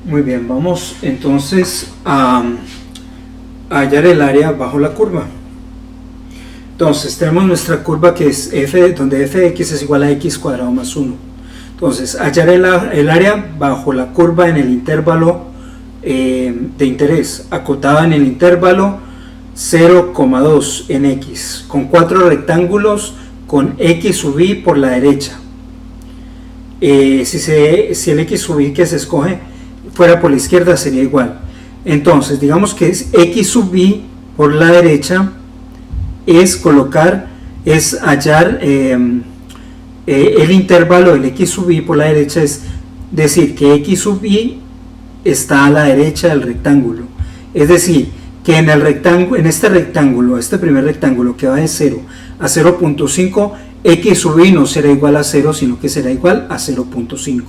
Muy bien, vamos entonces a hallar el área bajo la curva. Entonces tenemos nuestra curva que es f, donde f de x es igual a x cuadrado más 1. Entonces hallar el área bajo la curva en el intervalo de interés, acotado en el intervalo 0,2 en x, con 4 rectángulos con x sub y por la derecha. Si el x sub y que se escoge fuera por la izquierda sería igual. Entonces digamos que es x sub y por la derecha es hallar el intervalo del x sub y por la derecha, es decir que x sub y está a la derecha del rectángulo. Es decir, que en este primer rectángulo que va de 0 a 0.5, x sub y no será igual a 0, sino que será igual a 0.5.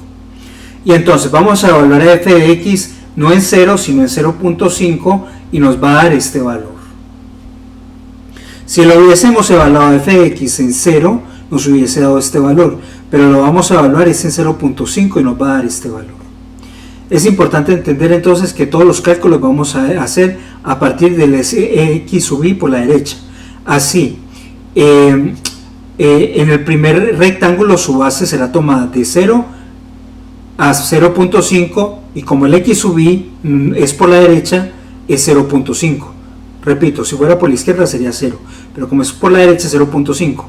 Y entonces vamos a evaluar a f de x no en 0, sino en 0.5 y nos va a dar este valor. Si lo hubiésemos evaluado f de x en 0, nos hubiese dado este valor, pero lo vamos a evaluar es en 0.5 y nos va a dar este valor. Es importante entender entonces que todos los cálculos vamos a hacer a partir del x sub y por la derecha. Así, en el primer rectángulo su base será tomada de 0 a 0.5 y como el x sub y es por la derecha es 0.5. Repito, si fuera por la izquierda sería 0, pero como es por la derecha es 0.5.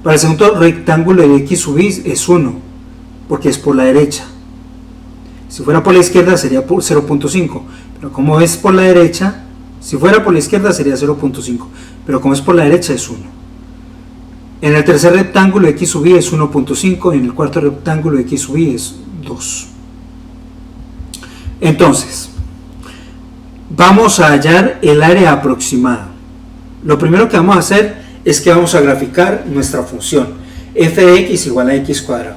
Para el segundo rectángulo el x sub y es 1, porque es por la derecha. Si fuera por la izquierda sería 0.5, pero como es por la derecha, si fuera por la izquierda sería 0.5, pero como es por la derecha es 1. En el tercer rectángulo x sub y es 1.5 y en el cuarto rectángulo x sub y es 2. Entonces, vamos a hallar el área aproximada. Lo primero que vamos a hacer es que vamos a graficar nuestra función f de x igual a x cuadrado.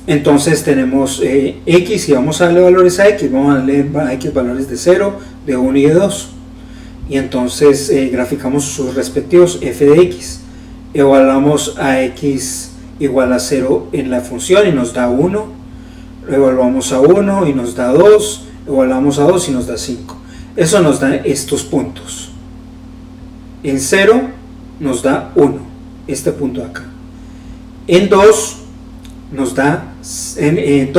Entonces tenemos x y vamos a darle valores a x, vamos a darle a x valores de 0, de 1 y de 2. Y entonces graficamos sus respectivos f de x. Evaluamos a x igual a 0 en la función y nos da 1. Evaluamos a 1 y nos da 2. Evaluamos a 2 y nos da 5. Eso nos da estos puntos. En 0 nos da 1, este punto de acá. En 2 nos da, en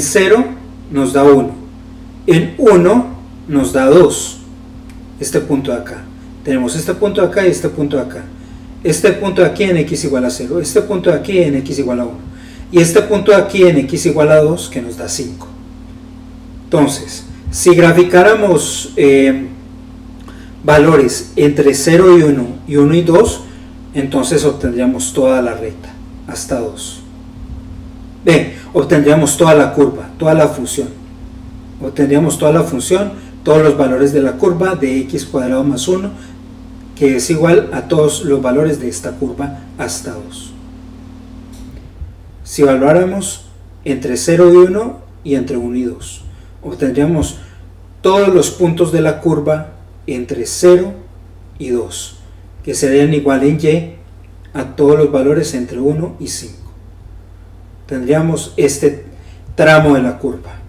0 nos da 1, en 1 nos da 2, este punto de acá. Tenemos este punto de acá y este punto de acá. Este punto de aquí en x igual a 0, este punto de aquí en x igual a 1 y este punto de aquí en x igual a 2, que nos da 5. Entonces, si graficáramos valores entre 0 y 1 y 1 y 2, entonces obtendríamos toda la recta hasta 2. Bien, obtendríamos toda la curva, toda la función. Obtendríamos toda la función, todos los valores de la curva de x cuadrado más 1, que es igual a todos los valores de esta curva hasta 2. Si evaluáramos entre 0 y 1 y entre 1 y 2, obtendríamos todos los puntos de la curva entre 0 y 2, que serían igual en y a todos los valores entre 1 y 5. Tendríamos este tramo de la curva,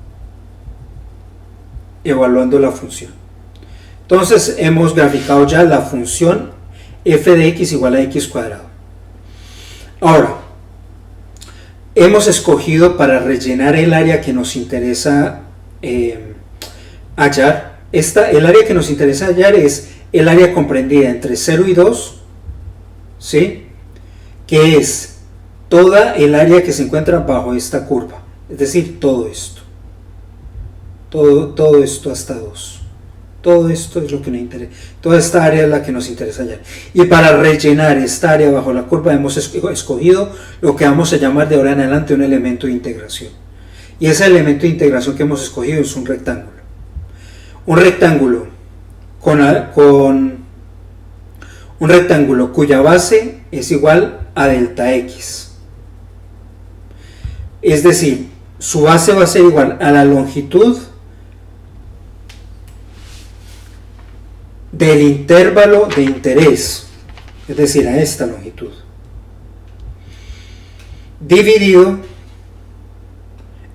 evaluando la función. Entonces hemos graficado ya la función f de x igual a x cuadrado. Ahora, hemos escogido para rellenar el área que nos interesa hallar. El área que nos interesa hallar es el área comprendida entre 0 y 2, ¿sí? Que es toda el área que se encuentra bajo esta curva, es decir, todo esto. Todo esto hasta 2. Todo esto es lo que nos interesa. Toda esta área es la que nos interesa hallar. Y para rellenar esta área bajo la curva hemos escogido lo que vamos a llamar de ahora en adelante un elemento de integración. Y ese elemento de integración que hemos escogido es un rectángulo. Un rectángulo un rectángulo cuya base es igual a delta x. Es decir, su base va a ser igual a la longitud del intervalo de interés, es decir, a esta longitud, dividido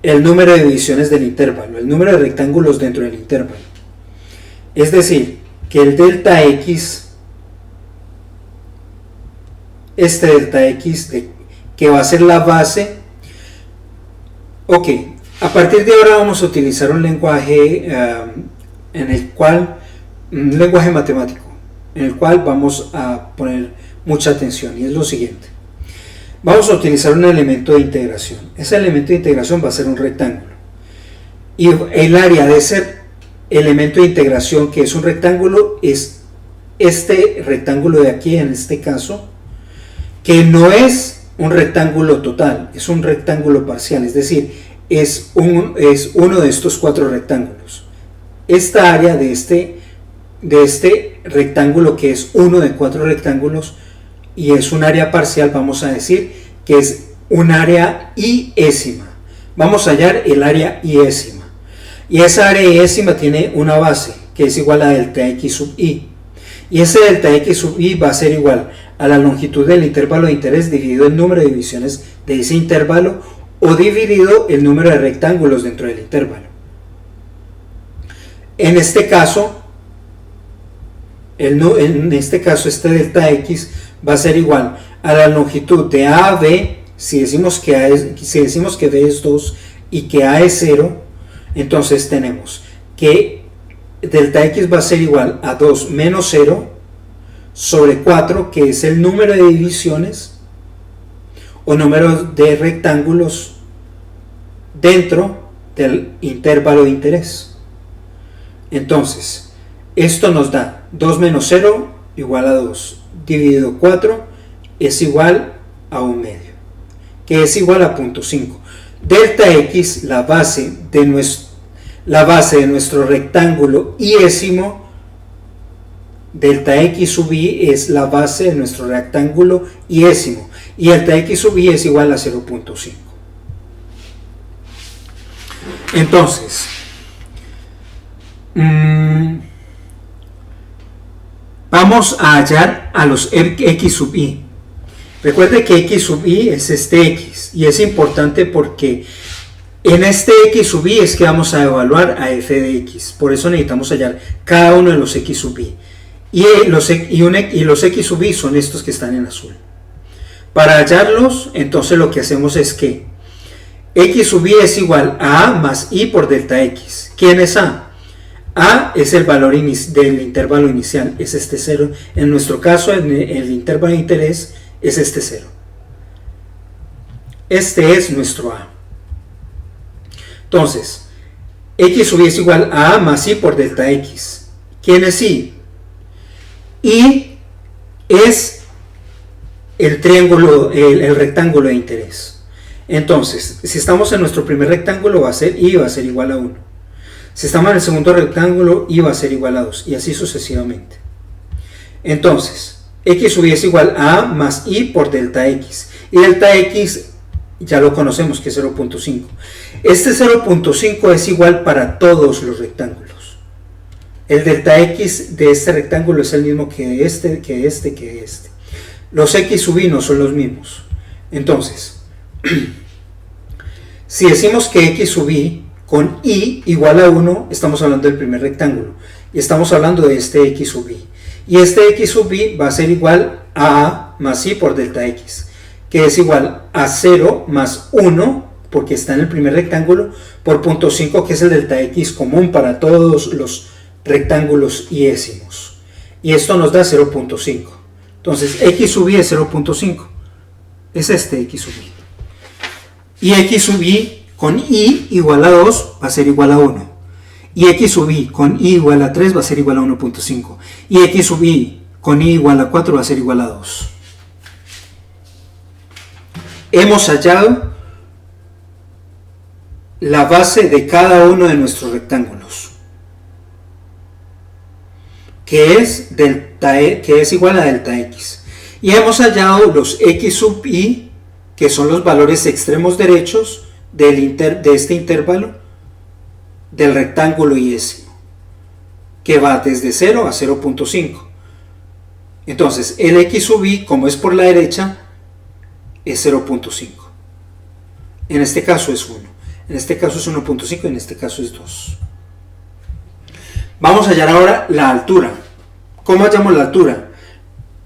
el número de divisiones del intervalo, el número de rectángulos dentro del intervalo. Es decir, que el delta x, este delta x que va a ser la base. Ok, a partir de ahora vamos a utilizar un lenguaje un lenguaje matemático, en el cual vamos a poner mucha atención, y es lo siguiente. Vamos a utilizar un elemento de integración. Ese elemento de integración va a ser un rectángulo, y el área de ese elemento de integración, que es un rectángulo, es este rectángulo de aquí, en este caso, que no es un rectángulo total, es un rectángulo parcial, es decir, es uno de estos 4 rectángulos. Esta área de este rectángulo, que es uno de 4 rectángulos y es un área parcial, vamos a decir que es un área iésima. Vamos a hallar el área iésima, y esa área iésima tiene una base que es igual a delta x sub i, y ese delta x sub i va a ser igual a la longitud del intervalo de interés dividido el número de divisiones de ese intervalo, o dividido el número de rectángulos dentro del intervalo. En este caso, este delta x va a ser igual a la longitud de a a b. Si decimos que b es 2 y que a es 0, entonces tenemos que delta x va a ser igual a 2 menos 0 sobre 4, que es el número de divisiones o número de rectángulos dentro del intervalo de interés. Entonces, esto nos da 2 menos 0 igual a 2, dividido 4 es igual a 1 medio, que es igual a 0.5. Delta x, la base de nuestro rectángulo iésimo, delta x sub i es la base de nuestro rectángulo iésimo, y delta x sub i es igual a 0.5. Entonces, vamos a hallar a los x sub i. Recuerde que x sub i es este x, y es importante porque en este x sub i es que vamos a evaluar a f de x. Por eso necesitamos hallar cada uno de los x sub i. Y los x sub i son estos que están en azul. Para hallarlos, entonces lo que hacemos es que x sub i es igual a a más i por delta x. ¿Quién es a? A es el valor del intervalo inicial, es este 0. En nuestro caso, en el intervalo de interés, es este 0. Este es nuestro a. Entonces, x sub i es igual a más i por delta x. ¿Quién es i? I es el triángulo, el rectángulo de interés. Entonces, si estamos en nuestro primer rectángulo, va a ser igual a 1. Si estamos en el segundo rectángulo, i va a ser igual a 2, y así sucesivamente. Entonces, x sub i es igual a a más i por delta x, y delta x ya lo conocemos, que es 0.5. Este 0.5 es igual para todos los rectángulos. El delta x de este rectángulo es el mismo que este. Los x sub i no son los mismos. Entonces, si decimos que x sub i con i igual a 1, estamos hablando del primer rectángulo, y estamos hablando de este x sub i. Y este x sub i va a ser igual a más i por delta x, que es igual a 0 más 1, porque está en el primer rectángulo, por 0.5, que es el delta x común para todos los rectángulos iésimos. Y esto nos da 0.5. Entonces, x sub i es 0.5. Es este x sub i. Y x sub i con i igual a 2 va a ser igual a 1. Y x sub i con i igual a 3 va a ser igual a 1.5. Y x sub i con i igual a 4 va a ser igual a 2. Hemos hallado la base de cada uno de nuestros rectángulos, que es igual a delta x. Y hemos hallado los x sub i, que son los valores extremos derechos de este intervalo del rectángulo iésimo, que va desde 0 a 0.5. Entonces, el x sub i, como es por la derecha, es 0.5. En este caso es 1. En este caso es 1.5 y en este caso es 2. Vamos a hallar ahora la altura. ¿Cómo hallamos la altura?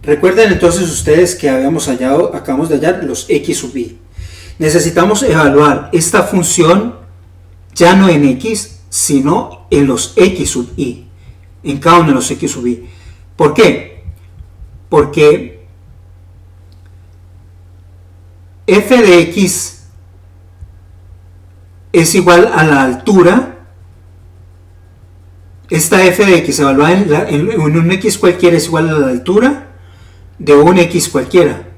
Recuerden entonces ustedes que acabamos de hallar los x sub i. Necesitamos evaluar esta función ya no en x, sino en los x sub i, en cada uno de los x sub i. ¿Por qué? Porque f de x es igual a la altura. Esta f de x evaluada en un x cualquiera es igual a la altura de un x cualquiera.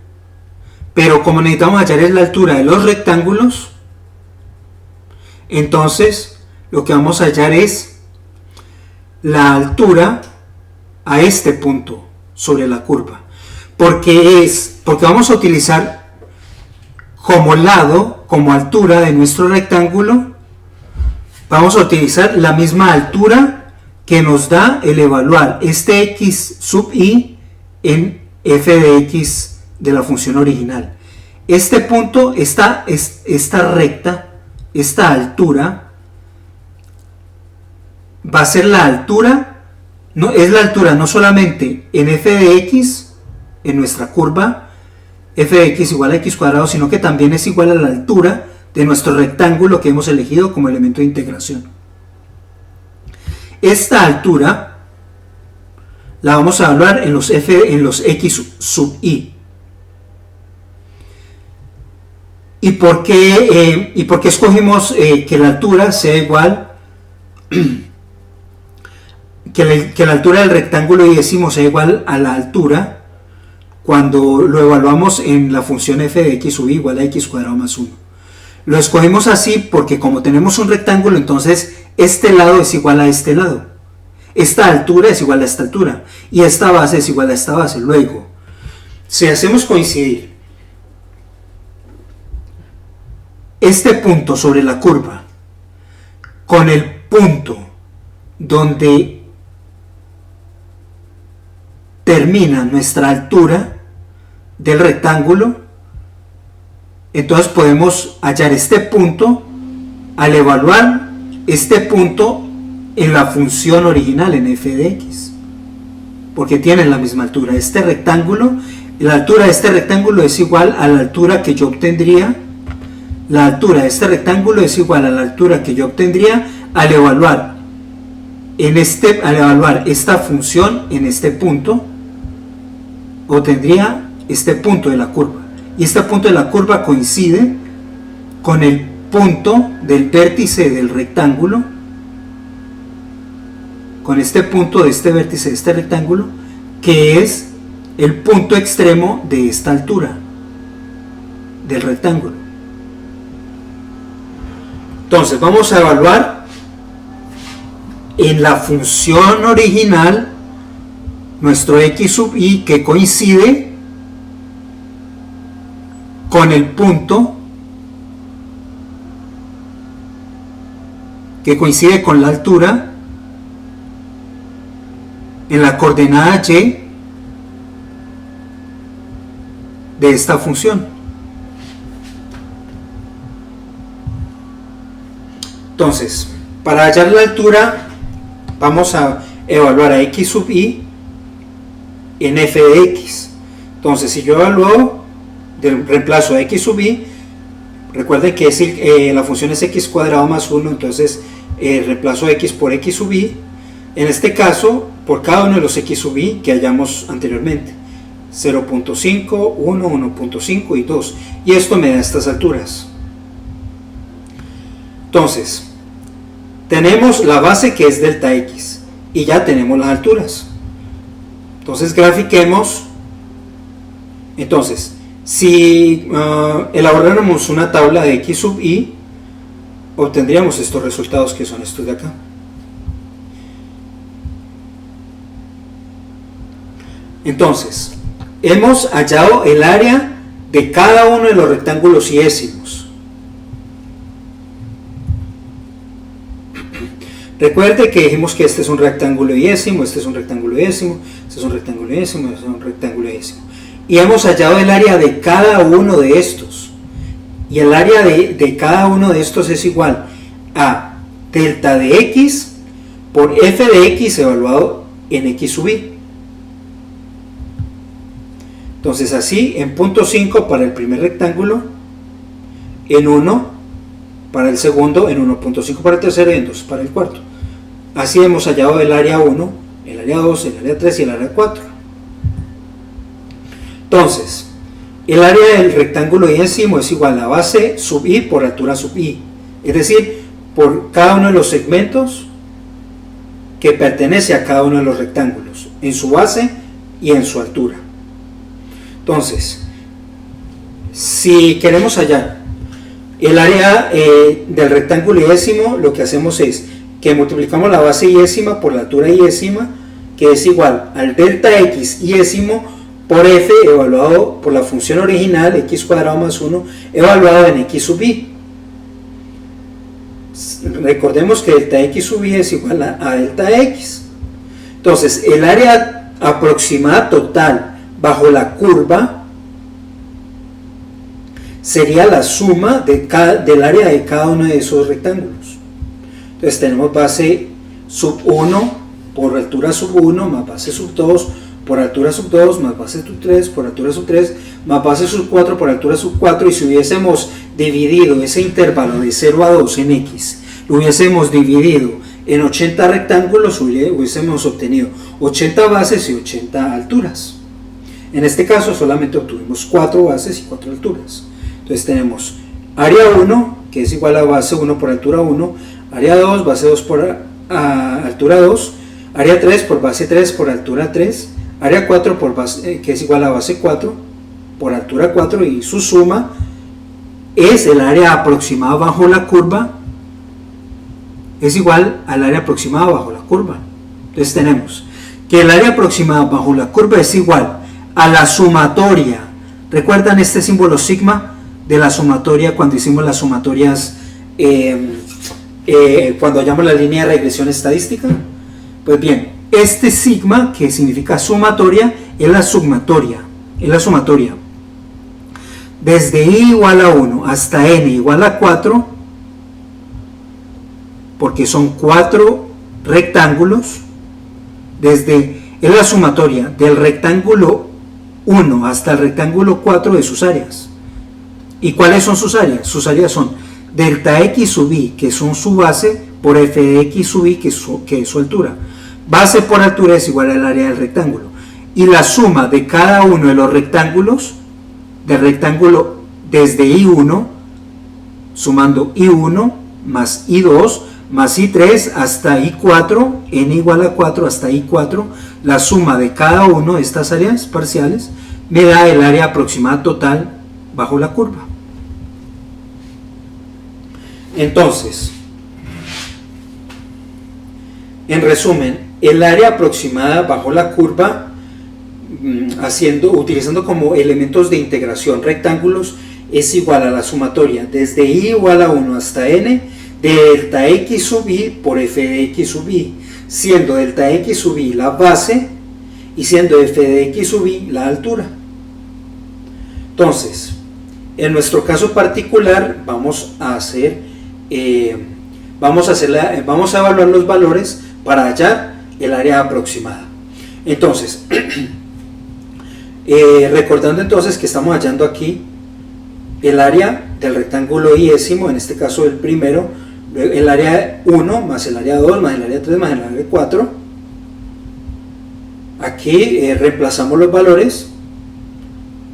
Pero como necesitamos hallar es la altura de los rectángulos, entonces lo que vamos a hallar es la altura a este punto sobre la curva. Porque vamos a utilizar como lado, como altura de nuestro rectángulo, vamos a utilizar la misma altura que nos da el evaluar este x sub i en f de x de la función original. Este punto, esta recta, esta altura, va a ser la altura, es la altura no solamente en f de x, en nuestra curva, f de x igual a x cuadrado, sino que también es igual a la altura de nuestro rectángulo que hemos elegido como elemento de integración. Esta altura la vamos a evaluar en los x sub i. ¿Y por qué escogimos que la altura sea igual, que la altura del rectángulo y décimo sea igual a la altura cuando lo evaluamos en la función f de x sub i igual a x cuadrado más 1? Lo escogimos así porque como tenemos un rectángulo, entonces este lado es igual a este lado. Esta altura es igual a esta altura y esta base es igual a esta base. Luego, si hacemos coincidir este punto sobre la curva con el punto donde termina nuestra altura del rectángulo, entonces podemos hallar este punto al evaluar este punto en la función original en f de x, porque tienen la misma altura. Este rectángulo, la altura de este rectángulo es igual a la altura que yo obtendría, la altura de este rectángulo es igual a la altura que yo obtendría al evaluar esta función en este punto, obtendría este punto de la curva, y este punto de la curva coincide con el punto del vértice del rectángulo, con este punto de este vértice de este rectángulo, que es el punto extremo de esta altura del rectángulo. Entonces vamos a evaluar en la función original nuestro x sub i que coincide con el punto que coincide con la altura en la coordenada y de esta función. Entonces, para hallar la altura vamos a evaluar a x sub i en f de x. Entonces, si yo evalúo reemplazo a x sub i, recuerden que la función es x cuadrado más 1, entonces reemplazo x por x sub i, en este caso por cada uno de los x sub i que hallamos anteriormente, 0.5, 1, 1.5 y 2, y esto me da estas alturas. Entonces tenemos la base que es delta x y ya tenemos las alturas. Entonces grafiquemos. Entonces si elaboráramos una tabla de x sub i, obtendríamos estos resultados que son estos de acá. Entonces, hemos hallado el área de cada uno de los rectángulos y décimos. Recuerde que dijimos que este es un rectángulo y décimo, este es un rectángulo y décimo, este es un rectángulo y décimo, este es un rectángulo y décimo. Y hemos hallado el área de cada uno de estos. y el área de cada uno de estos es igual a delta de x por f de x evaluado en x sub y. Entonces así, en punto 5 para el primer rectángulo, en 1 para el segundo, en 1.5 para el tercero y en 2 para el cuarto. Así hemos hallado el área 1, el área 2, el área 3 y el área 4. Entonces, el área del rectángulo y' es igual a base sub i por altura sub i, es decir, por cada uno de los segmentos que pertenece a cada uno de los rectángulos, en su base y en su altura. Entonces, si queremos hallar el área del rectángulo y', lo que hacemos es que multiplicamos la base y' por la altura y', que es igual al delta x y' por f evaluado por la función original x cuadrado más 1 evaluado en x sub i. Recordemos que delta x sub i es igual a delta x. Entonces, el área aproximada total bajo la curva sería la suma del área de cada uno de esos rectángulos. Entonces tenemos base sub 1 por altura sub 1 más base sub 2 por altura sub 2 más base sub 3 por altura sub 3 más base sub 4 por altura sub 4, y si hubiésemos dividido ese intervalo de 0 a 2 en x, lo hubiésemos dividido en 80 rectángulos, hubiésemos obtenido 80 bases y 80 alturas. En este caso solamente obtuvimos 4 bases y 4 alturas. Entonces tenemos área 1, que es igual a base 1 por altura 1, área 2, base 2 por altura 2, área 3 por base 3 por altura 3, área 4 por base, que es igual a base 4 por altura 4, y su suma es el área aproximada bajo la curva, es igual al área aproximada bajo la curva. Entonces tenemos que el área aproximada bajo la curva es igual a la sumatoria. ¿Recuerdan este símbolo sigma de la sumatoria cuando hicimos las sumatorias, cuando hallamos la línea de regresión estadística? Pues bien, este sigma, que significa sumatoria, es la sumatoria. Desde i igual a 1 hasta n igual a 4, porque son 4 rectángulos, es la sumatoria del rectángulo 1 hasta el rectángulo 4 de sus áreas. ¿Y cuáles son sus áreas? Sus áreas son delta x sub i, que son su base, por f de x sub i, que es su altura. Base por altura es igual al área del rectángulo. Y la suma de cada uno de los rectángulos, del rectángulo desde i1, sumando i1 más i2 más i3 hasta i4, n igual a 4 hasta i4, la suma de cada una de estas áreas parciales me da el área aproximada total bajo la curva. Entonces, en resumen, el área aproximada bajo la curva, utilizando como elementos de integración rectángulos, es igual a la sumatoria desde i igual a 1 hasta n de delta x sub i por f de x sub i, siendo delta x sub i la base y siendo f de x sub i la altura. Entonces, en nuestro caso particular vamos a evaluar los valores para hallar el área aproximada. Entonces, recordando entonces que estamos hallando aquí el área del rectángulo y décimo, en este caso el primero, el área 1 más el área 2 más el área 3 más el área 4. Aquí reemplazamos los valores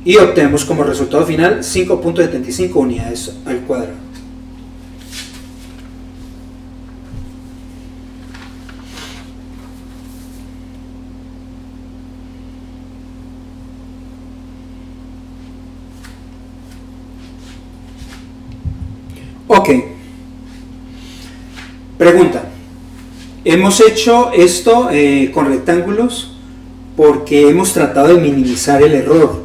y obtenemos como resultado final 5.75 unidades al cuadrado. Ok. Pregunta. Hemos hecho esto con rectángulos porque hemos tratado de minimizar el error.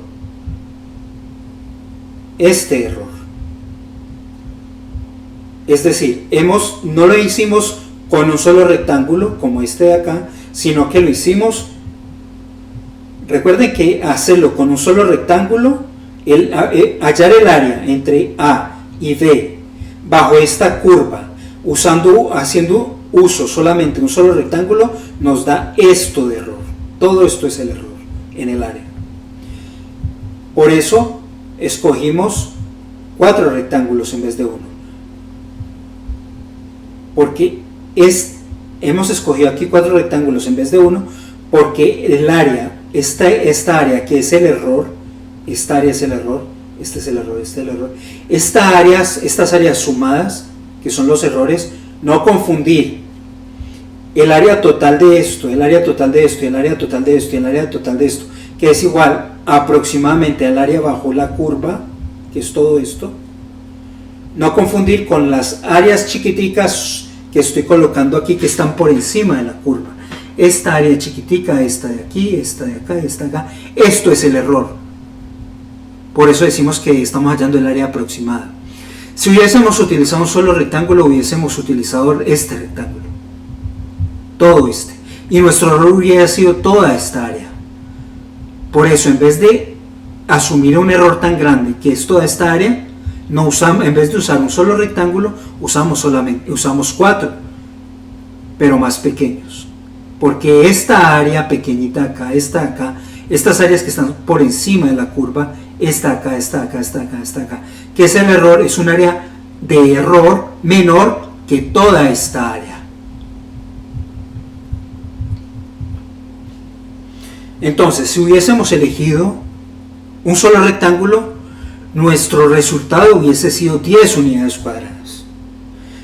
Este error. Es decir, no lo hicimos con un solo rectángulo como este de acá, sino que lo hicimos. Recuerden que hacerlo con un solo rectángulo, hallar el área entre A y B bajo esta curva, haciendo uso solamente de un solo rectángulo, nos da esto de error. Todo esto es el error en el área. Por eso escogimos 4 rectángulos en vez de 1. Porque hemos escogido aquí 4 rectángulos en vez de 1, porque el área, esta área que es el error, esta área es el error, este es el error, este es el error. Estas áreas sumadas, que son los errores, no confundir el área total de esto, el área total de esto, el área total de esto y el área total de esto, que es igual aproximadamente al área bajo la curva, que es todo esto. No confundir con las áreas chiquiticas que estoy colocando aquí, que están por encima de la curva. Esta área chiquitica, esta de aquí, esta de acá, esta de acá. Esto es el error. Por eso decimos que estamos hallando el área aproximada. Si hubiésemos utilizado un solo rectángulo, hubiésemos utilizado este rectángulo. Todo este. Y nuestro error hubiera sido toda esta área. Por eso, en vez de asumir un error tan grande que es toda esta área, en vez de usar un solo rectángulo, usamos 4, pero más pequeños. Porque esta área pequeñita acá, esta acá, estas áreas que están por encima de la curva, esta acá, esta acá, esta acá, esta acá, que es el error, es un área de error menor que toda esta área. Entonces, si hubiésemos elegido un solo rectángulo, nuestro resultado hubiese sido 10 unidades cuadradas.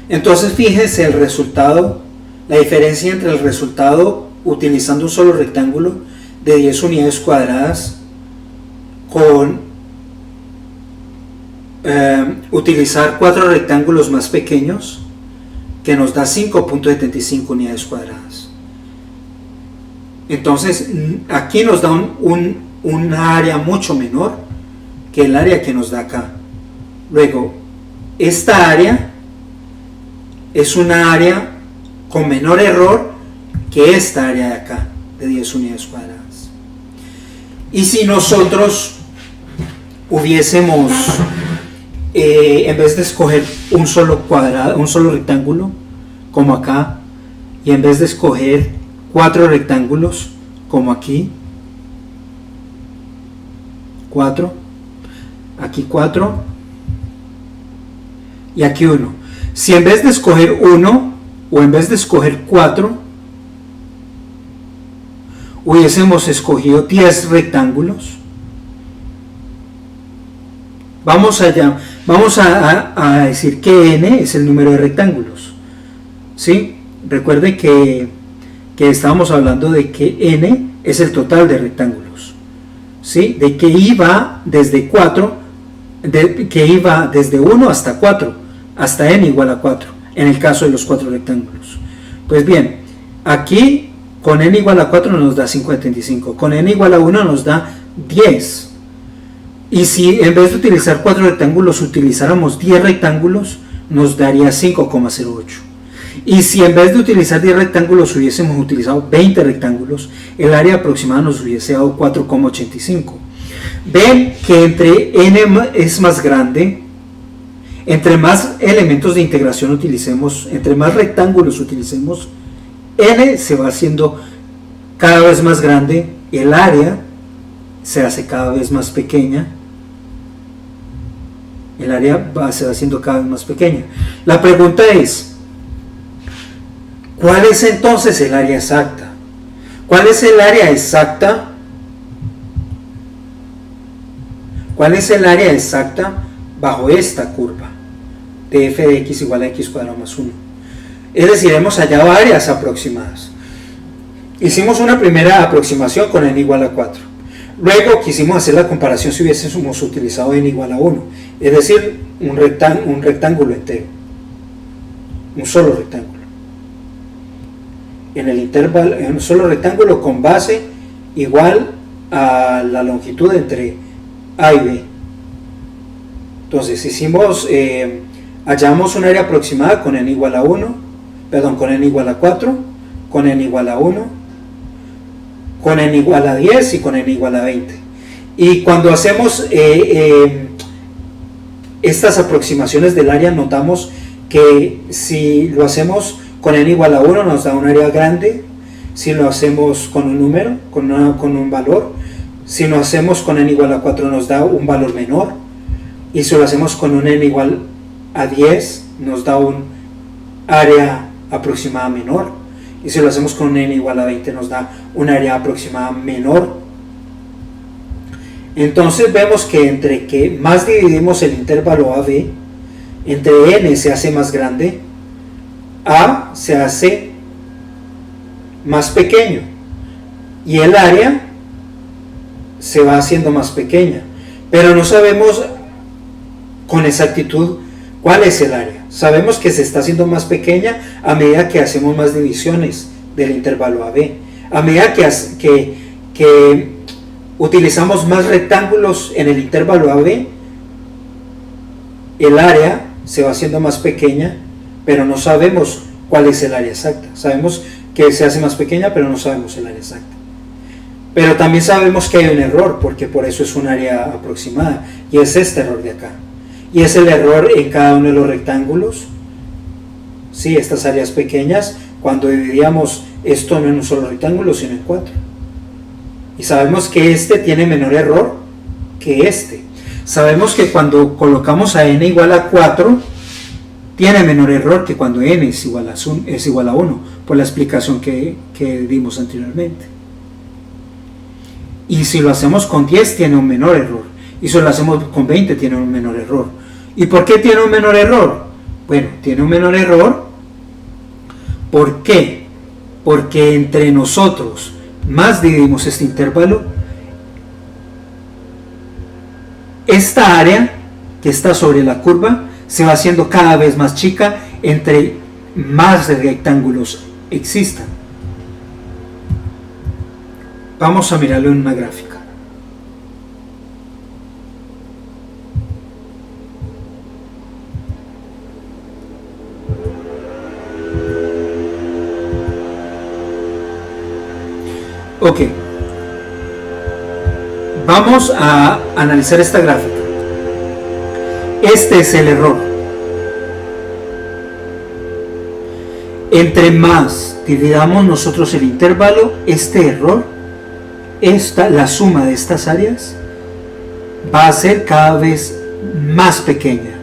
Entonces, fíjense el resultado, la diferencia entre el resultado utilizando un solo rectángulo de 10 unidades cuadradas con utilizar 4 rectángulos más pequeños, que nos da 5.75 unidades cuadradas. Entonces, aquí nos da un área mucho menor que el área que nos da acá. Luego, esta área es una área con menor error que esta área de acá, de 10 unidades cuadradas. Y si nosotros hubiésemos, en vez de escoger un solo rectángulo, como acá, y en vez de escoger 4 rectángulos, como aquí, 4, aquí 4 y aquí 1. Si en vez de escoger 1 o en vez de escoger 4 hubiésemos escogido 10 rectángulos, vamos a decir que n es el número de rectángulos. ¿Sí? Recuerde que estábamos hablando de que n es el total de rectángulos. ¿Sí? De que iba desde 4, que iba desde 1 hasta 4, hasta n igual a 4, en el caso de los 4 rectángulos. Pues bien, aquí con n igual a 4 nos da 5.75, con n igual a 1 nos da 10. Y si en vez de utilizar 4 rectángulos utilizáramos 10 rectángulos, nos daría 5.08. Y si en vez de utilizar 10 rectángulos hubiésemos utilizado 20 rectángulos, el área aproximada nos hubiese dado 4.85. Ven que entre n es más grande, entre más elementos de integración utilicemos, entre más rectángulos utilicemos, n se va haciendo cada vez más grande, el área se hace cada vez más pequeña, el área se va haciendo cada vez más pequeña. La pregunta es, ¿cuál es entonces el área exacta? ¿Cuál es el área exacta? ¿Cuál es el área exacta bajo esta curva de f de x igual a x cuadrado más 1? Es decir, hemos hallado áreas aproximadas. Hicimos una primera aproximación con n igual a 4. Luego quisimos hacer la comparación si hubiésemos utilizado n igual a 1. Es decir, un rectángulo entero. Un solo rectángulo. En el intervalo, en un solo rectángulo con base igual a la longitud entre A y B. Entonces hallamos un área aproximada con n igual a 1, perdón, con n igual a 4, con n igual a 1, con n igual a 10 y con n igual a 20. Y cuando hacemos estas aproximaciones del área notamos que si lo hacemos con n igual a 1 nos da un área grande, si lo hacemos con un número, con un valor, si lo hacemos con n igual a 4 nos da un valor menor, y si lo hacemos con un n igual a 10 nos da un área aproximada menor, y si lo hacemos con un n igual a 20 nos da un área aproximada menor. Entonces vemos que entre que más dividimos el intervalo AB, entre n se hace más grande, A se hace más pequeño y el área se va haciendo más pequeña, pero no sabemos con exactitud cuál es el área. Sabemos que se está haciendo más pequeña a medida que hacemos más divisiones del intervalo AB, a medida que utilizamos más rectángulos en el intervalo AB, el área se va haciendo más pequeña, pero no sabemos cuál es el área exacta. Sabemos que se hace más pequeña, pero no sabemos el área exacta. Pero también sabemos que hay un error, porque por eso es un área aproximada, y es este error de acá. Y es el error en cada uno de los rectángulos. Sí, estas áreas pequeñas, cuando dividíamos esto no en un solo rectángulo, sino en 4. Y sabemos que este tiene menor error que este. Sabemos que cuando colocamos a n igual a 4, tiene menor error que cuando n es igual a 1, por la explicación que dimos anteriormente. Y si lo hacemos con 10, tiene un menor error. Y si lo hacemos con 20, tiene un menor error. ¿Y por qué tiene un menor error? Bueno, tiene un menor error. ¿Por qué? Porque entre nosotros más dividimos este intervalo, esta área que está sobre la curva se va haciendo cada vez más chica entre más rectángulos existan. Vamos a mirarlo en una gráfica. Ok, vamos a analizar esta gráfica. Este es el error. Entre más dividamos nosotros el intervalo, este error, la suma de estas áreas, va a ser cada vez más pequeña.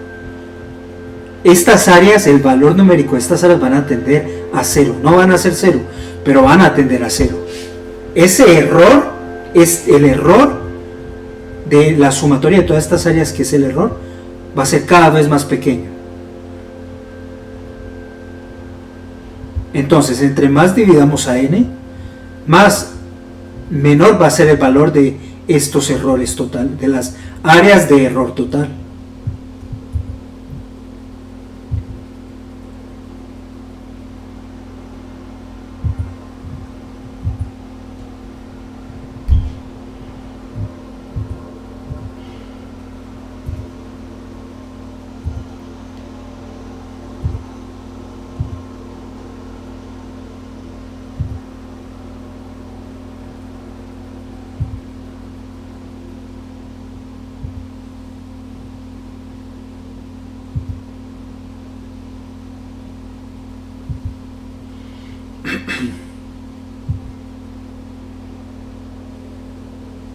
Estas áreas, el valor numérico de estas áreas van a tender a 0. No van a ser 0, pero van a tender a 0. Ese error es el error de la sumatoria de todas estas áreas, que es el error, va a ser cada vez más pequeño. Entonces, entre más dividamos a n, más menor va a ser el valor de estos errores total, de las áreas de error total.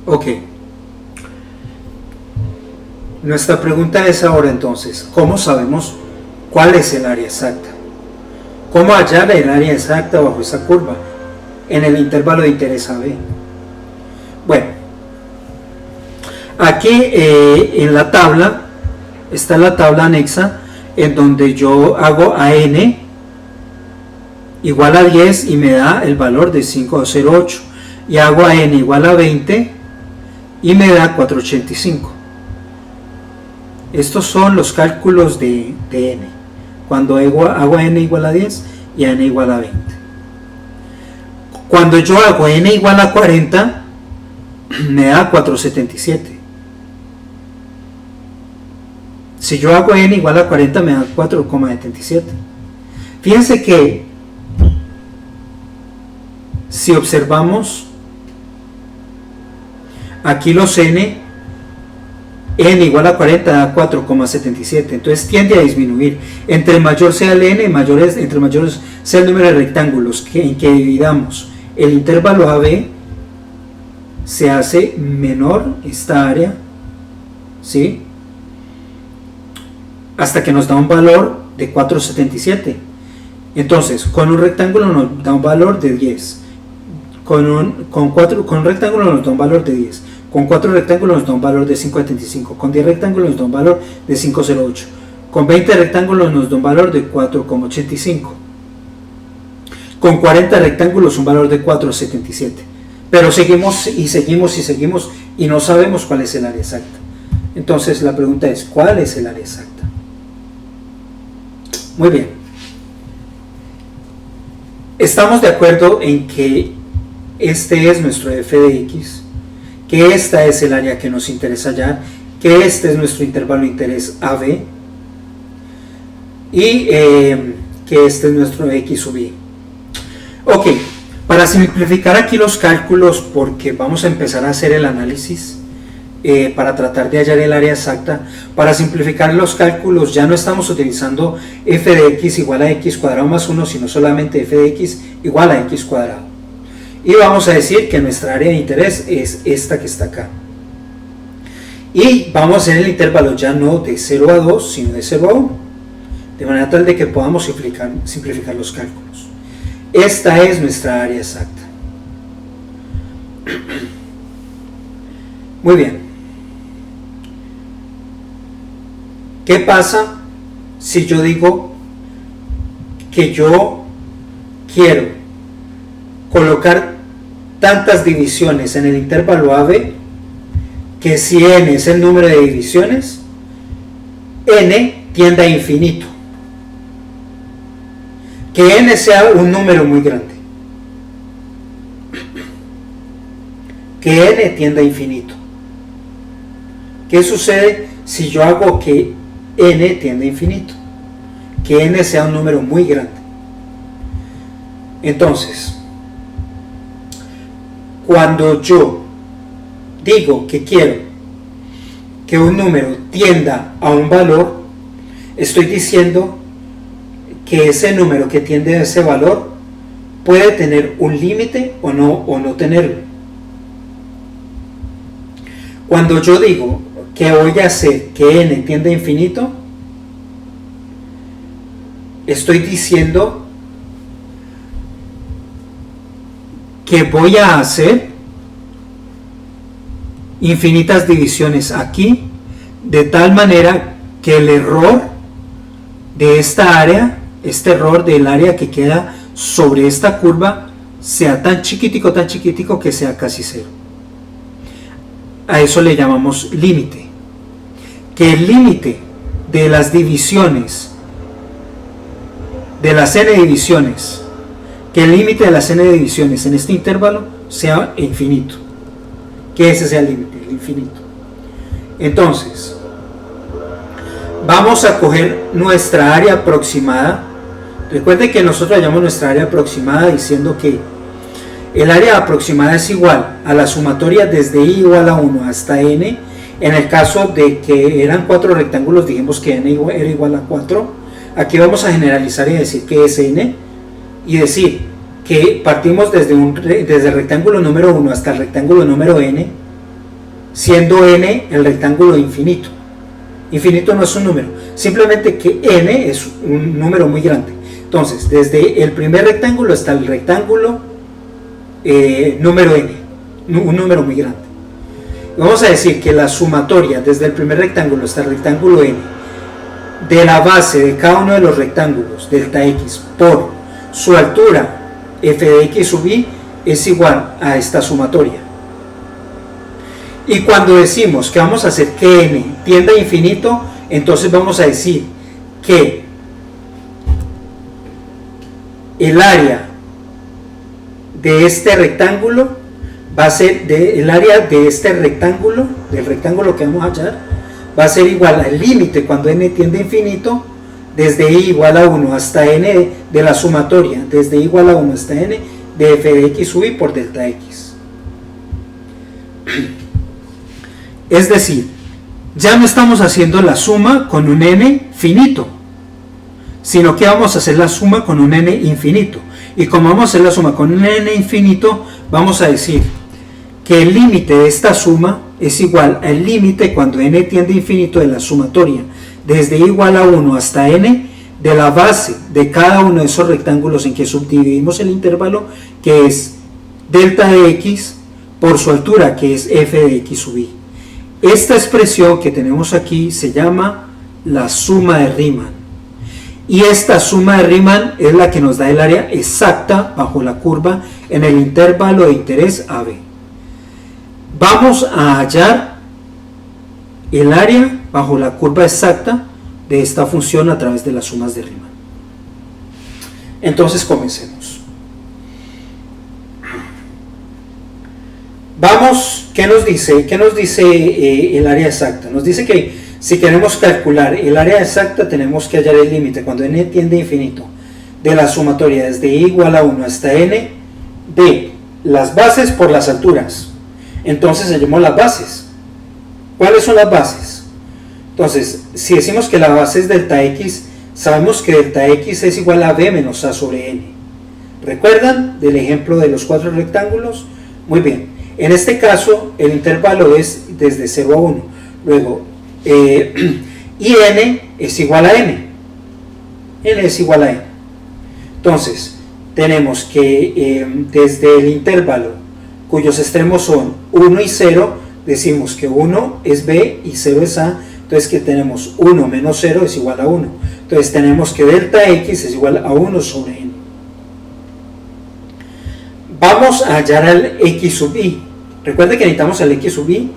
Ok, nuestra pregunta es ahora entonces, ¿cómo sabemos cuál es el área exacta? ¿Cómo hallar el área exacta bajo esa curva en el intervalo de interés AB? Bueno, aquí en la tabla está la tabla anexa, en donde yo hago a n igual a 10 y me da el valor de 5,08, y hago a n igual a 20 y me da 485. Estos son los cálculos de n, cuando hago a n igual a 10 y a n igual a 20. Cuando yo hago n igual a 40, me da 477. Si yo hago n igual a 40, me da 4,77. Fíjense que si observamos aquí los n n igual a 40 da 4,77, entonces tiende a disminuir. Entre mayor sea el n, entre mayores sea el número de rectángulos en que dividamos el intervalo AB, se hace menor esta área, ¿sí? Hasta que nos da un valor de 4,77. Entonces, con un rectángulo nos da un valor de 10. Con un rectángulo nos da un valor de 10. Con 4 rectángulos nos da un valor de 5,75. Con 10 rectángulos nos da un valor de 5,08. Con 20 rectángulos nos da un valor de 4,85. Con 40 rectángulos un valor de 4,77. Pero seguimos y no sabemos cuál es el área exacta. Entonces la pregunta es, ¿cuál es el área exacta? Muy bien. Estamos de acuerdo en que este es nuestro f de x, que esta es el área que nos interesa hallar, que este es nuestro intervalo de interés AB y que este es nuestro x sub y. Ok, para simplificar aquí los cálculos, porque vamos a empezar a hacer el análisis para tratar de hallar el área exacta, para simplificar los cálculos ya no estamos utilizando f de x igual a x cuadrado más 1, sino solamente f de x igual a x cuadrado. Y vamos a decir que nuestra área de interés es esta que está acá. Y vamos a hacer el intervalo ya no de 0 a 2, sino de 0 a 1, de manera tal de que podamos simplificar los cálculos. Esta es nuestra área exacta. Muy bien. ¿Qué pasa si yo digo que yo quiero colocar tantas divisiones en el intervalo AB que si n es el número de divisiones, n tienda a infinito? Que n sea un número muy grande. Que n tienda a infinito. ¿Qué sucede si yo hago que n tienda a infinito? Que n sea un número muy grande. Entonces, cuando yo digo que quiero que un número tienda a un valor, estoy diciendo que ese número que tiende a ese valor puede tener un límite o no tenerlo. Cuando yo digo que voy a hacer que n tienda a infinito, estoy diciendo que voy a hacer infinitas divisiones aquí, de tal manera que el error de esta área, este error del área que queda sobre esta curva, sea tan chiquitico que sea casi cero. A eso le llamamos límite. Que el límite de las divisiones, de las n divisiones, que el límite de las n divisiones en este intervalo sea infinito. Que ese sea el límite, el infinito. Entonces, vamos a coger nuestra área aproximada. Recuerden que nosotros hallamos nuestra área aproximada diciendo que el área aproximada es igual a la sumatoria desde i igual a 1 hasta n. En el caso de que eran 4 rectángulos, dijimos que n era igual a 4. Aquí vamos a generalizar y decir que es n, y decir que partimos desde el rectángulo número 1 hasta el rectángulo número n, siendo n el rectángulo infinito. Infinito no es un número, simplemente que n es un número muy grande. Entonces, desde el primer rectángulo hasta el rectángulo número n, un número muy grande. Vamos a decir que la sumatoria desde el primer rectángulo hasta el rectángulo n de la base de cada uno de los rectángulos, delta x, por su altura, f de x sub i, es igual a esta sumatoria. Y cuando decimos que vamos a hacer que n tienda a infinito, entonces vamos a decir que el área de este rectángulo va a ser el área de este rectángulo, del rectángulo que vamos a hallar, va a ser igual al límite cuando n tiende a infinito, desde i igual a 1 hasta n de la sumatoria, desde i igual a 1 hasta n de f de x sub i por delta x. Es decir, ya no estamos haciendo la suma con un n finito, sino que vamos a hacer la suma con un n infinito. Y como vamos a hacer la suma con un n infinito, vamos a decir que el límite de esta suma es igual al límite cuando n tiende a infinito de la sumatoria, desde igual a 1 hasta n, de la base de cada uno de esos rectángulos en que subdividimos el intervalo, que es delta de x, por su altura, que es f de x sub i. Esta expresión que tenemos aquí se llama la suma de Riemann. Y esta suma de Riemann es la que nos da el área exacta bajo la curva en el intervalo de interés AB. Vamos a hallar el área bajo la curva exacta de esta función a través de las sumas de Riemann. Entonces comencemos. Vamos, ¿qué nos dice? ¿Qué nos dice el área exacta? Nos dice que si queremos calcular el área exacta tenemos que hallar el límite cuando n tiende a infinito de la sumatoria desde igual a 1 hasta n de las bases por las alturas. Entonces hallemos las bases. ¿Cuáles son las bases? Entonces, si decimos que la base es delta x, sabemos que delta x es igual a b menos a sobre n. ¿Recuerdan del ejemplo de los 4 rectángulos? Muy bien. En este caso, el intervalo es desde 0 a 1. Luego, y n es igual a n. N es igual a n. Entonces, tenemos que desde el intervalo, cuyos extremos son 1 y 0, decimos que 1 es b y 0 es a. Entonces, que tenemos 1 menos 0 es igual a 1. Entonces, tenemos que delta x es igual a 1 sobre n. Vamos a hallar al x sub i. Recuerden que necesitamos el x sub i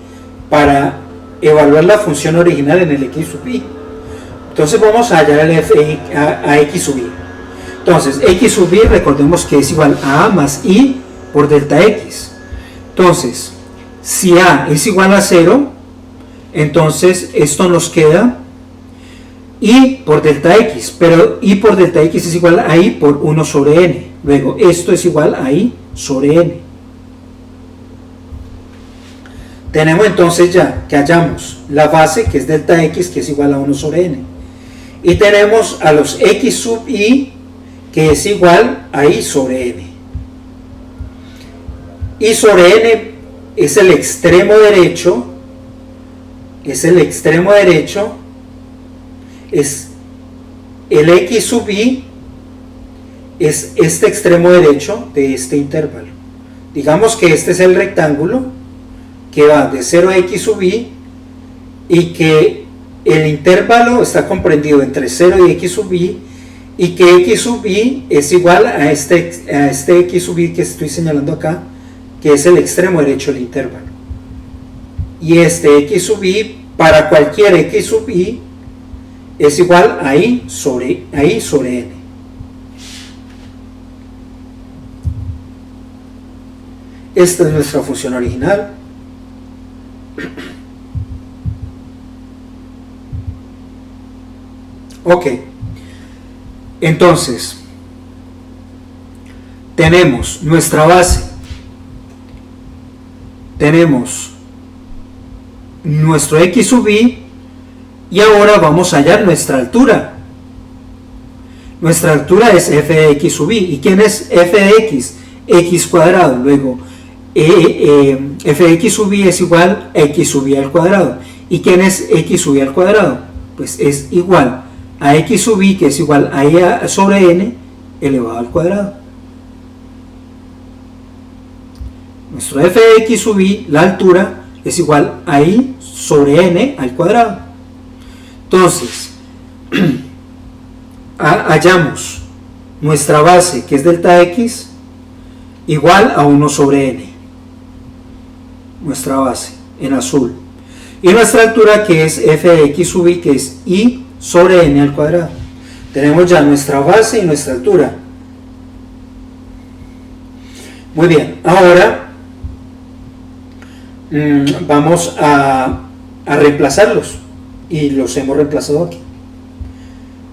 para evaluar la función original en el x sub i. Entonces vamos a hallar a x sub i. Entonces x sub i, recordemos que es igual a más i por delta x. Entonces, si a es igual a 0, entonces esto nos queda i por delta x, pero i por delta x es igual a i por 1 sobre n. Luego esto es igual a i sobre n. Tenemos entonces ya que hallamos la base, que es delta x, que es igual a 1 sobre n. Y tenemos a los x sub i, que es igual a i sobre n. I sobre n es el extremo derecho, es el x sub i, es este extremo derecho de este intervalo. Digamos que este es el rectángulo que va de 0 a x sub i y que el intervalo está comprendido entre 0 y x sub i, y que x sub i es igual a este x sub i que estoy señalando acá, que es el extremo derecho del intervalo. Y este x sub i para cualquier x sub i es igual a i sobre n. Esta es nuestra función original. Ok, entonces tenemos nuestra base, tenemos nuestro x sub i, y ahora vamos a hallar nuestra altura. Nuestra altura es f de x sub i. ¿Y quién es f de x? X cuadrado. Luego f de x sub i es igual a x sub i al cuadrado. ¿Y quién es x sub i al cuadrado? Pues es igual a x sub i, que es igual a i sobre n elevado al cuadrado. Nuestro f de x sub i, la altura, es igual a i sobre n al cuadrado. Entonces, hallamos nuestra base, que es delta x, igual a 1 sobre n. Nuestra base, en azul. Y nuestra altura, que es f de x sub i, que es i sobre n al cuadrado. Tenemos ya nuestra base y nuestra altura. Muy bien, ahora vamos a reemplazarlos, y los hemos reemplazado aquí.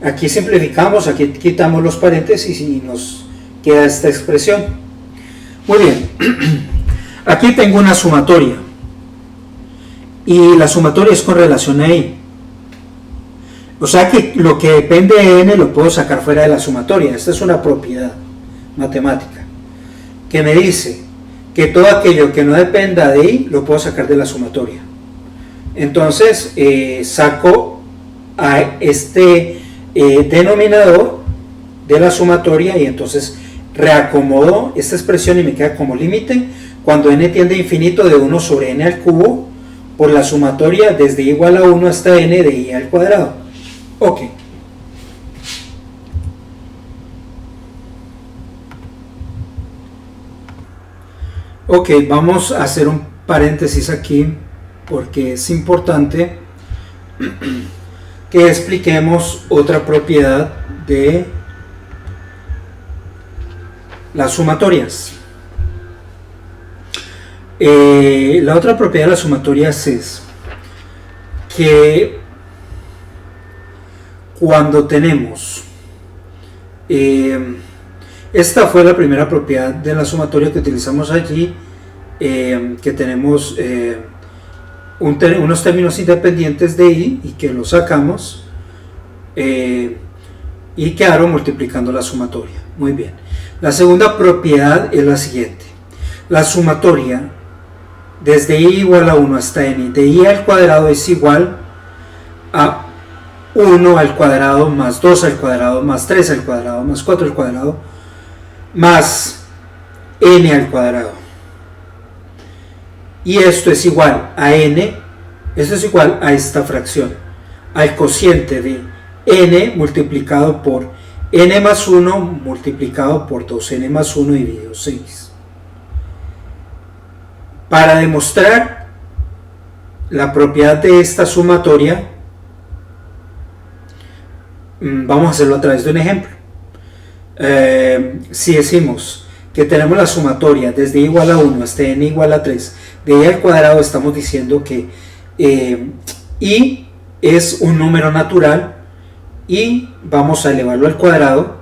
Aquí simplificamos, aquí quitamos los paréntesis y nos queda esta expresión. Muy bien, aquí tengo una sumatoria y la sumatoria es con relación a i. O sea que lo que depende de n lo puedo sacar fuera de la sumatoria. Esta es una propiedad matemática que me dice que todo aquello que no dependa de i lo puedo sacar de la sumatoria. Entonces saco a este denominador de la sumatoria y entonces reacomodo esta expresión y me queda como límite cuando n tiende a infinito de 1 sobre n al cubo por la sumatoria desde igual a 1 hasta n de i al cuadrado. Ok. Ok, vamos a hacer un paréntesis aquí porque es importante que expliquemos otra propiedad de las sumatorias. La otra propiedad de las sumatorias es que cuando tenemos esta fue la primera propiedad de la sumatoria que utilizamos allí, que tenemos unos términos independientes de i y que los sacamos y quedaron multiplicando la sumatoria. Muy bien. La segunda propiedad es la siguiente. La sumatoria desde i igual a 1 hasta n de i al cuadrado es igual a 1 al cuadrado más 2 al cuadrado más 3 al cuadrado más 4 al cuadrado más n al cuadrado. Y esto es igual a n, esto es igual a esta fracción, al cociente de n multiplicado por n más 1 multiplicado por 2n más 1 dividido 6. Para demostrar la propiedad de esta sumatoria, vamos a hacerlo a través de un ejemplo. Si decimos que tenemos la sumatoria desde i igual a 1 hasta n igual a 3 de i al cuadrado, estamos diciendo que i es un número natural y vamos a elevarlo al cuadrado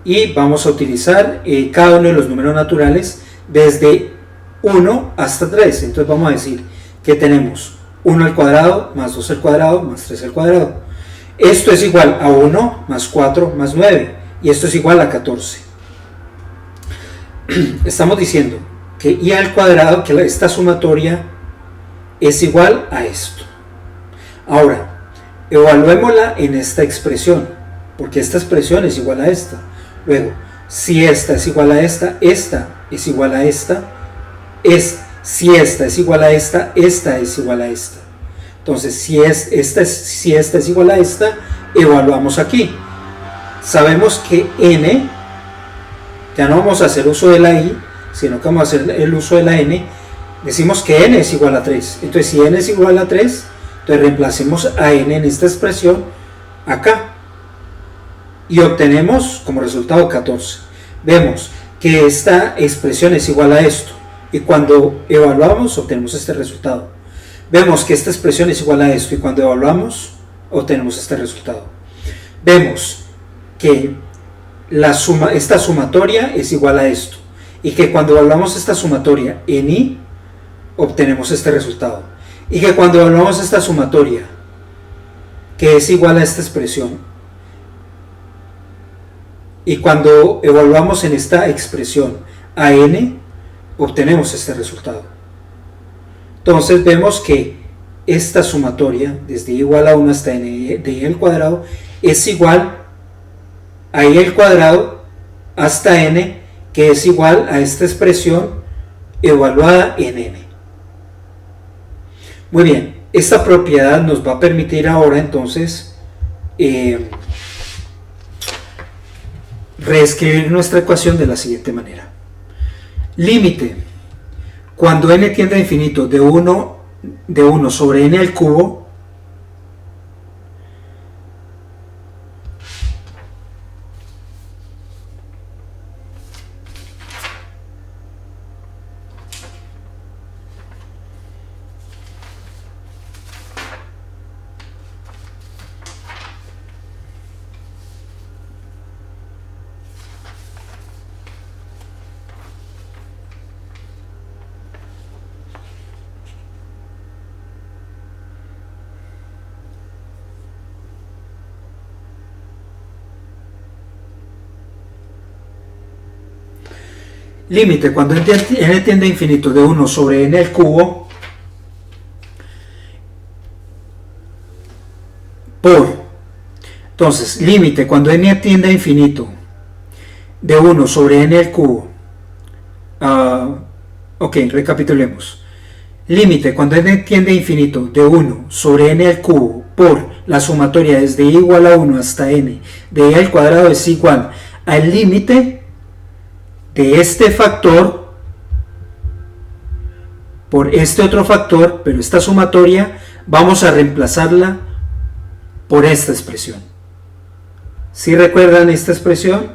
y vamos a utilizar cada uno de los números naturales desde 1 hasta 3. Entonces vamos a decir que tenemos 1 al cuadrado más 2 al cuadrado más 3 al cuadrado. Esto es igual a 1 más 4 más 9 y esto es igual a 14. Estamos diciendo que i al cuadrado, que esta sumatoria es igual a esto. Ahora, evaluémosla en esta expresión, porque esta expresión es igual a esta. Luego, si esta es igual a esta, esta es igual a esta, si esta es igual a esta, esta es igual a esta. Entonces, si esta es igual a esta, evaluamos aquí. Sabemos que n, ya no vamos a hacer uso de la i, sino que vamos a hacer el uso de la n. Decimos que n es igual a 3. Entonces, si n es igual a 3, entonces reemplacemos a n en esta expresión acá. Y obtenemos como resultado 14. Vemos que esta expresión es igual a esto. Y cuando evaluamos, obtenemos este resultado. Vemos que esta expresión es igual a esto. Y cuando evaluamos, obtenemos este resultado. Vemos que esta sumatoria es igual a esto. Y que cuando evaluamos esta sumatoria en i, obtenemos este resultado. Y que cuando evaluamos esta sumatoria, que es igual a esta expresión, y cuando evaluamos en esta expresión a n, obtenemos este resultado. Entonces vemos que esta sumatoria desde i igual a 1 hasta n de i al cuadrado es igual a i al cuadrado hasta n, que es igual a esta expresión evaluada en n. Muy bien, esta propiedad nos va a permitir ahora entonces reescribir nuestra ecuación de la siguiente manera. Límite, cuando n tiende a infinito de 1 sobre n al cubo, límite cuando n tiende a infinito de 1 sobre n al cubo por, entonces, límite cuando n tiende a infinito de 1 sobre n al cubo, ok, recapitulemos. Límite cuando n tiende a infinito de 1 sobre n al cubo por la sumatoria desde i igual a 1 hasta n de i al cuadrado es igual al límite de este factor por este otro factor, pero esta sumatoria vamos a reemplazarla por esta expresión. ¿Sí recuerdan esta expresión?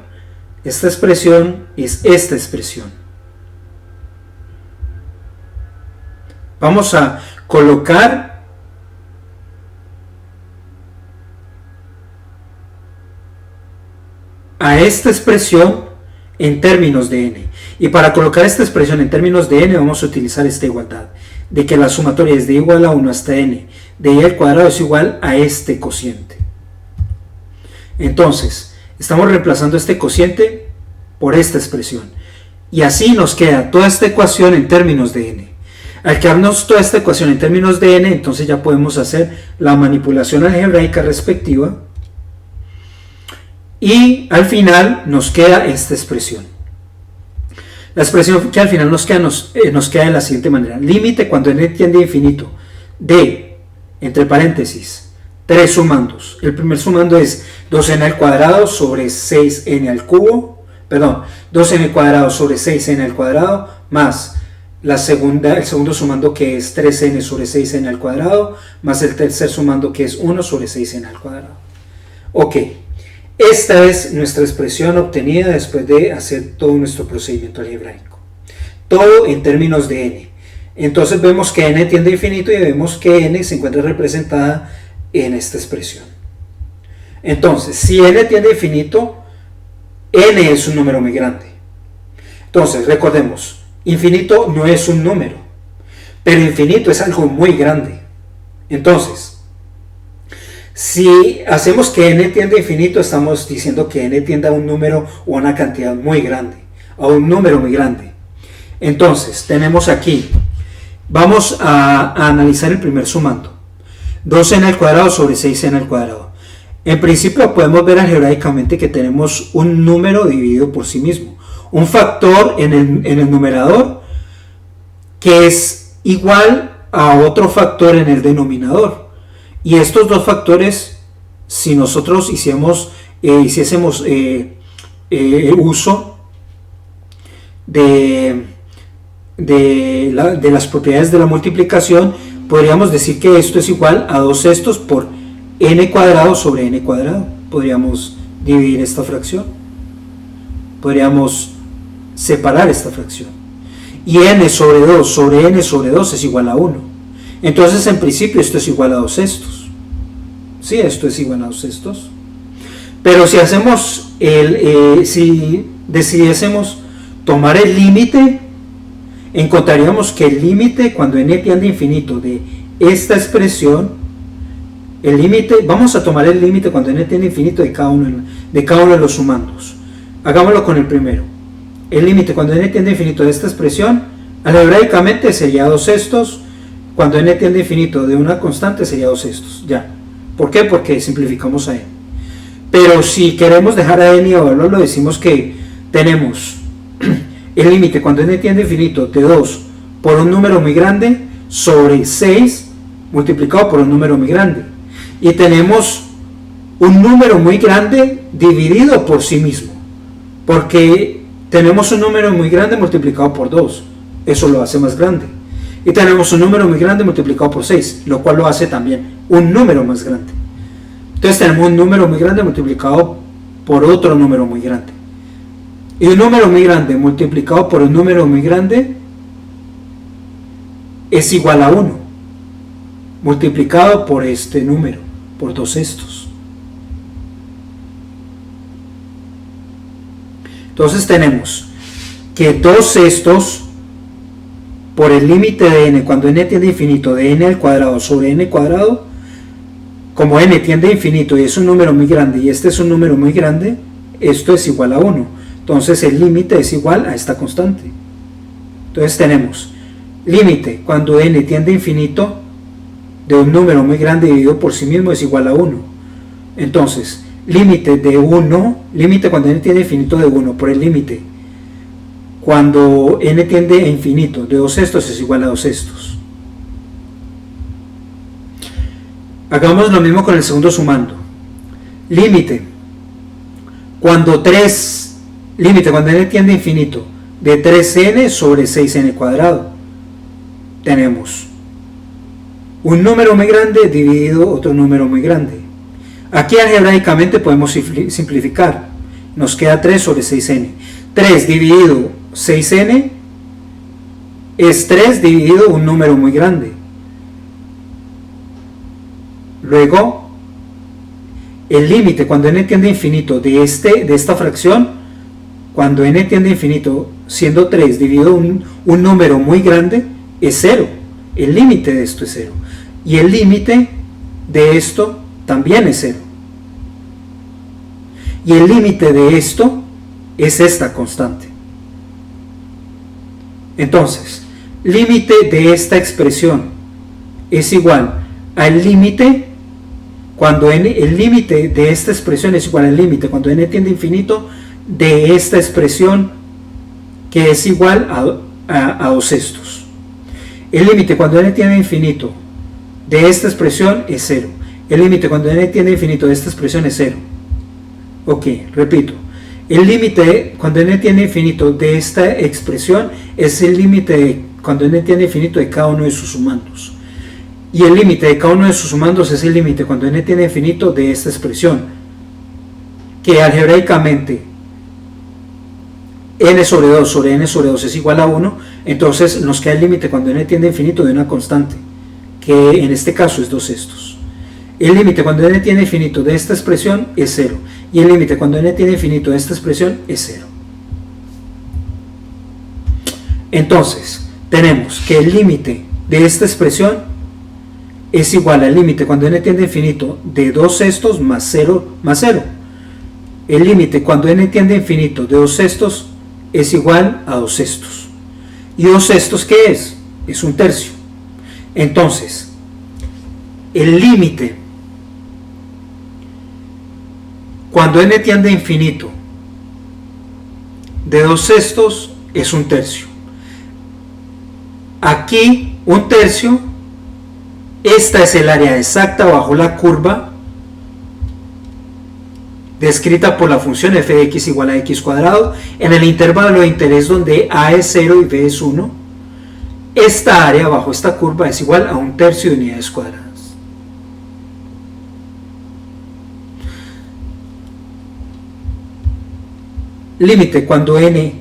Esta expresión es esta expresión. Vamos a colocar a esta expresión en términos de n. Y para colocar esta expresión en términos de n vamos a utilizar esta igualdad, de que la sumatoria es de igual a 1 hasta n de i al cuadrado es igual a este cociente. Entonces, estamos reemplazando este cociente por esta expresión. Y así nos queda toda esta ecuación en términos de n. Al quedarnos toda esta ecuación en términos de n, entonces ya podemos hacer la manipulación algebraica respectiva. Y al final nos queda esta expresión. La expresión que al final nos queda de la siguiente manera. Límite cuando n tiende a infinito de, entre paréntesis, 3 sumandos. El primer sumando es 2n al cuadrado sobre 6n al cubo. Perdón, 2n cuadrado sobre 6n al cuadrado más el segundo sumando que es 3n sobre 6n al cuadrado más el tercer sumando que es 1 sobre 6n al cuadrado. Ok. Esta es nuestra expresión obtenida después de hacer todo nuestro procedimiento algebraico. Todo en términos de n. Entonces vemos que n tiende a infinito y vemos que n se encuentra representada en esta expresión. Entonces, si n tiende a infinito, n es un número muy grande. Entonces, recordemos, infinito no es un número, pero infinito es algo muy grande. Entonces, si hacemos que n tiende a infinito, estamos diciendo que n tiende a un número o a una cantidad muy grande, a un número muy grande. Entonces, tenemos aquí, vamos a analizar el primer sumando. 2n al cuadrado sobre 6n al cuadrado. En principio podemos ver algebraicamente que tenemos un número dividido por sí mismo. Un factor en el numerador que es igual a otro factor en el denominador. Y estos dos factores, si nosotros hiciésemos uso de las propiedades de la multiplicación, podríamos decir que esto es igual a 2 sextos por n cuadrado sobre n cuadrado. Podríamos dividir esta fracción. Podríamos separar esta fracción. Y n sobre 2 sobre n sobre 2 es igual a 1. Entonces, en principio, esto es igual a 2 sextos. Sí, esto es igual a 2 sextos. Pero si hacemos si decidiésemos tomar el límite, encontraríamos que el límite cuando n tiende a infinito de esta expresión, el límite, vamos a tomar el límite cuando n tiende a infinito de cada uno de los sumandos. Hagámoslo con el primero. El límite cuando n tiende a infinito de esta expresión, algebraicamente sería 2 sextos. Cuando n tiende a infinito de una constante sería 2 sextos. Ya. ¿Por qué? Porque simplificamos a n. Pero si queremos dejar a n y evaluarlo, decimos que tenemos el límite cuando n tiende a infinito de 2 por un número muy grande sobre 6 multiplicado por un número muy grande. Y tenemos un número muy grande dividido por sí mismo. Porque tenemos un número muy grande multiplicado por 2. Eso lo hace más grande. Y tenemos un número muy grande multiplicado por 6, lo cual lo hace también un número más grande. Entonces tenemos un número muy grande multiplicado por otro número muy grande. Y un número muy grande multiplicado por un número muy grande es igual a 1, multiplicado por este número, por 2 sextos. Entonces tenemos que 2 sextos por el límite de n, cuando n tiende a infinito, de n al cuadrado sobre n cuadrado, como n tiende a infinito y es un número muy grande y este es un número muy grande, esto es igual a 1. Entonces el límite es igual a esta constante. Entonces tenemos límite cuando n tiende a infinito de un número muy grande dividido por sí mismo es igual a 1. Entonces, límite de 1, límite cuando n tiende a infinito de 1 por el límite cuando n tiende a infinito de 2 sextos es igual a 2 sextos. Hagamos lo mismo con el segundo sumando. Límite cuando n tiende a infinito de 3n sobre 6n cuadrado. Tenemos un número muy grande dividido otro número muy grande. Aquí algebraicamente podemos simplificar. Nos queda 3 sobre 6n. 3 dividido 6n es 3 dividido un número muy grande. Luego, el límite cuando n tiende a infinito de esta fracción, cuando n tiende a infinito siendo 3 dividido un número muy grande, es 0. El límite de esto es 0. Y el límite de esto también es 0. Y el límite de esto es esta constante. Entonces, límite de esta expresión es igual al límite cuando el límite de esta expresión es igual al límite cuando n tiende a infinito de esta expresión que es igual a 2 sextos. El límite cuando n tiende a infinito de esta expresión es 0. El límite cuando n tiende a infinito de esta expresión es 0. Ok, repito. El límite cuando n tiende a infinito de esta expresión es el límite cuando n tiende a infinito de cada uno de sus sumandos. Y el límite de cada uno de sus sumandos es el límite cuando n tiende a infinito de esta expresión, que algebraicamente n sobre 2 sobre n sobre 2 es igual a 1, entonces nos queda el límite cuando n tiende a infinito de una constante, que en este caso es 2 sextos. El límite cuando n tiende a infinito de esta expresión es 0, y el límite cuando n tiende a infinito de esta expresión es 0. Entonces, tenemos que el límite de esta expresión es igual al límite cuando n tiende a infinito de 2 sextos más 0 más 0. El límite cuando n tiende a infinito de 2 sextos es igual a 2 sextos. ¿Y 2 sextos qué es? Es un tercio. Entonces, el límite cuando n tiende a infinito de 2 sextos es un tercio. Aquí un tercio, esta es el área exacta bajo la curva descrita por la función f de x igual a x cuadrado en el intervalo de interés donde a es 0 y b es 1. Esta área bajo esta curva es igual a un tercio de unidades cuadradas. Límite cuando n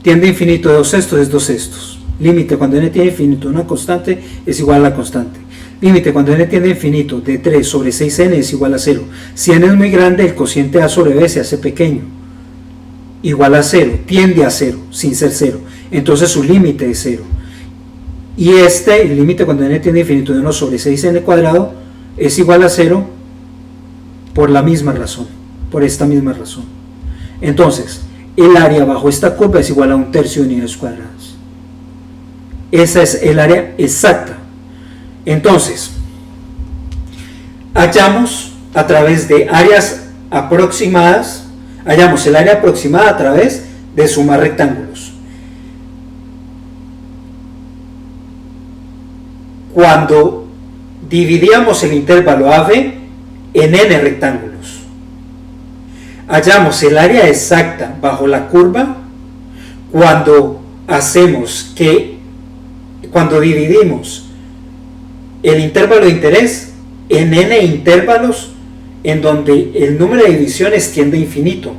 tiende a infinito de 2 sextos es 2 sextos. Límite cuando n tiende a infinito de una constante es igual a la constante. Límite cuando n tiende a infinito de 3 sobre 6n es igual a 0. Si n es muy grande, el cociente a sobre b se hace pequeño. Igual a 0, tiende a 0, sin ser 0. Entonces su límite es 0. Y el límite cuando n tiende a infinito de 1 sobre 6n cuadrado es igual a 0 por la misma razón, por esta misma razón. Entonces, el área bajo esta curva es igual a un tercio de unidades cuadradas. Esa es el área exacta. Entonces, hallamos a través de áreas aproximadas, hallamos el área aproximada a través de sumar rectángulos. Cuando dividíamos el intervalo AB en n rectángulos, hallamos el área exacta bajo la curva cuando dividimos el intervalo de interés en n intervalos en donde el número de divisiones tiende a infinito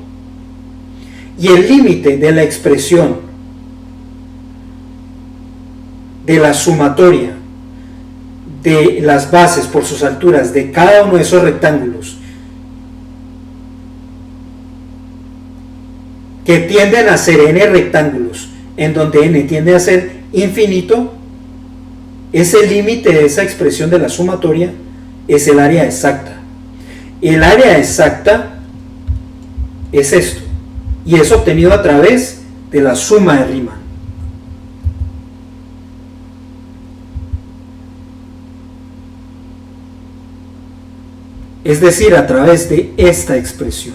y el límite de la expresión de la sumatoria de las bases por sus alturas de cada uno de esos rectángulos que tienden a ser n rectángulos en donde n tiende a ser infinito. Ese límite de esa expresión de la sumatoria es el área exacta. El área exacta es esto. y es obtenido a través de la suma de Riemann. Es decir, a través de esta expresión.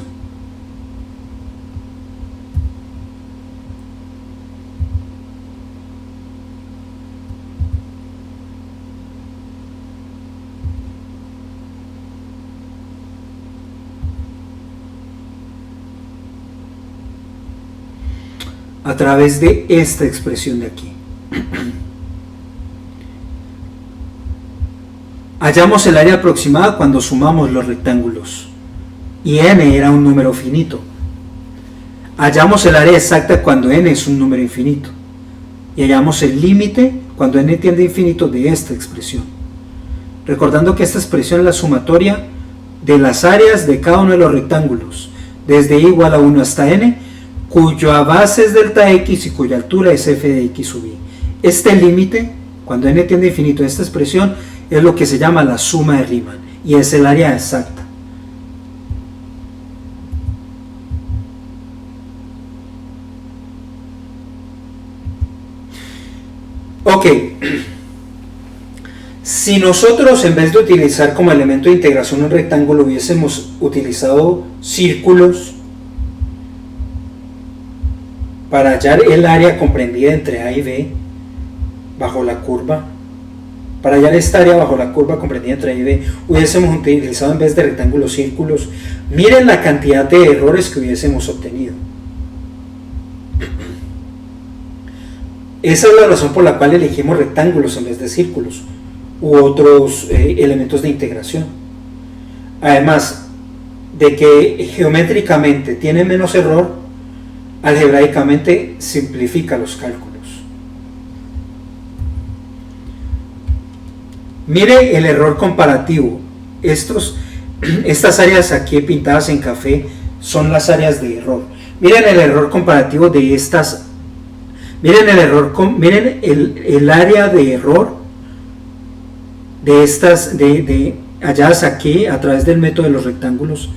A través de esta expresión de aquí. Hallamos el área aproximada cuando sumamos los rectángulos y n era un número finito. Hallamos el área exacta cuando n es un número infinito y hallamos el límite cuando n tiende a infinito de esta expresión. Recordando que esta expresión es la sumatoria de las áreas de cada uno de los rectángulos desde i igual a 1 hasta n, cuya base es delta x y cuya altura es f de x sub i. Este límite, cuando n tiende a infinito de esta expresión, es lo que se llama la suma de Riemann y es el área exacta. Ok, si nosotros en vez de utilizar como elemento de integración un rectángulo hubiésemos utilizado círculos para hallar el área comprendida entre A y B bajo la curva, para hallar esta área bajo la curva comprendida entre A y B, hubiésemos utilizado en vez de rectángulos círculos. Miren la cantidad de errores que hubiésemos obtenido. Esa es la razón por la cual elegimos rectángulos en vez de círculos u otros elementos de integración. Además de que geométricamente tiene menos error, algebraicamente simplifica los cálculos. Mire el error comparativo. Estas áreas aquí pintadas en café son las áreas de error. Miren el error comparativo de estas. Miren el área de error de estas halladas aquí a través del método de los rectángulos,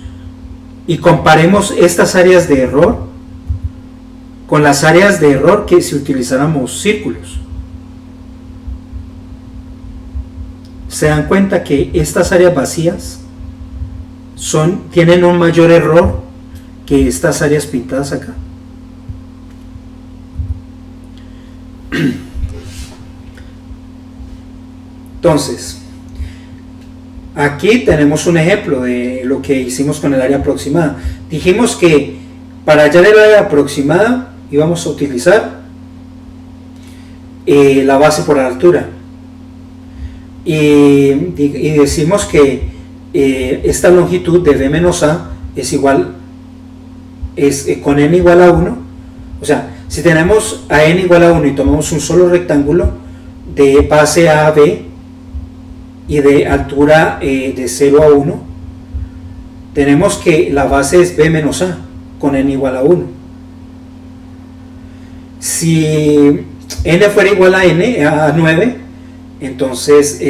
y comparemos estas áreas de error con las áreas de error que si utilizáramos círculos. Se dan cuenta que estas áreas vacías tienen un mayor error que estas áreas pintadas acá. Entonces, aquí tenemos un ejemplo de lo que hicimos con el área aproximada. Dijimos que para hallar el área aproximada íbamos a utilizar la base por la altura. Y decimos que esta longitud de b menos a es igual, con n igual a 1, o sea, si tenemos a n igual a 1 y tomamos un solo rectángulo de base a b y de altura de 0 a 1, tenemos que la base es b menos a con n igual a 1. Si n fuera igual a 9, entonces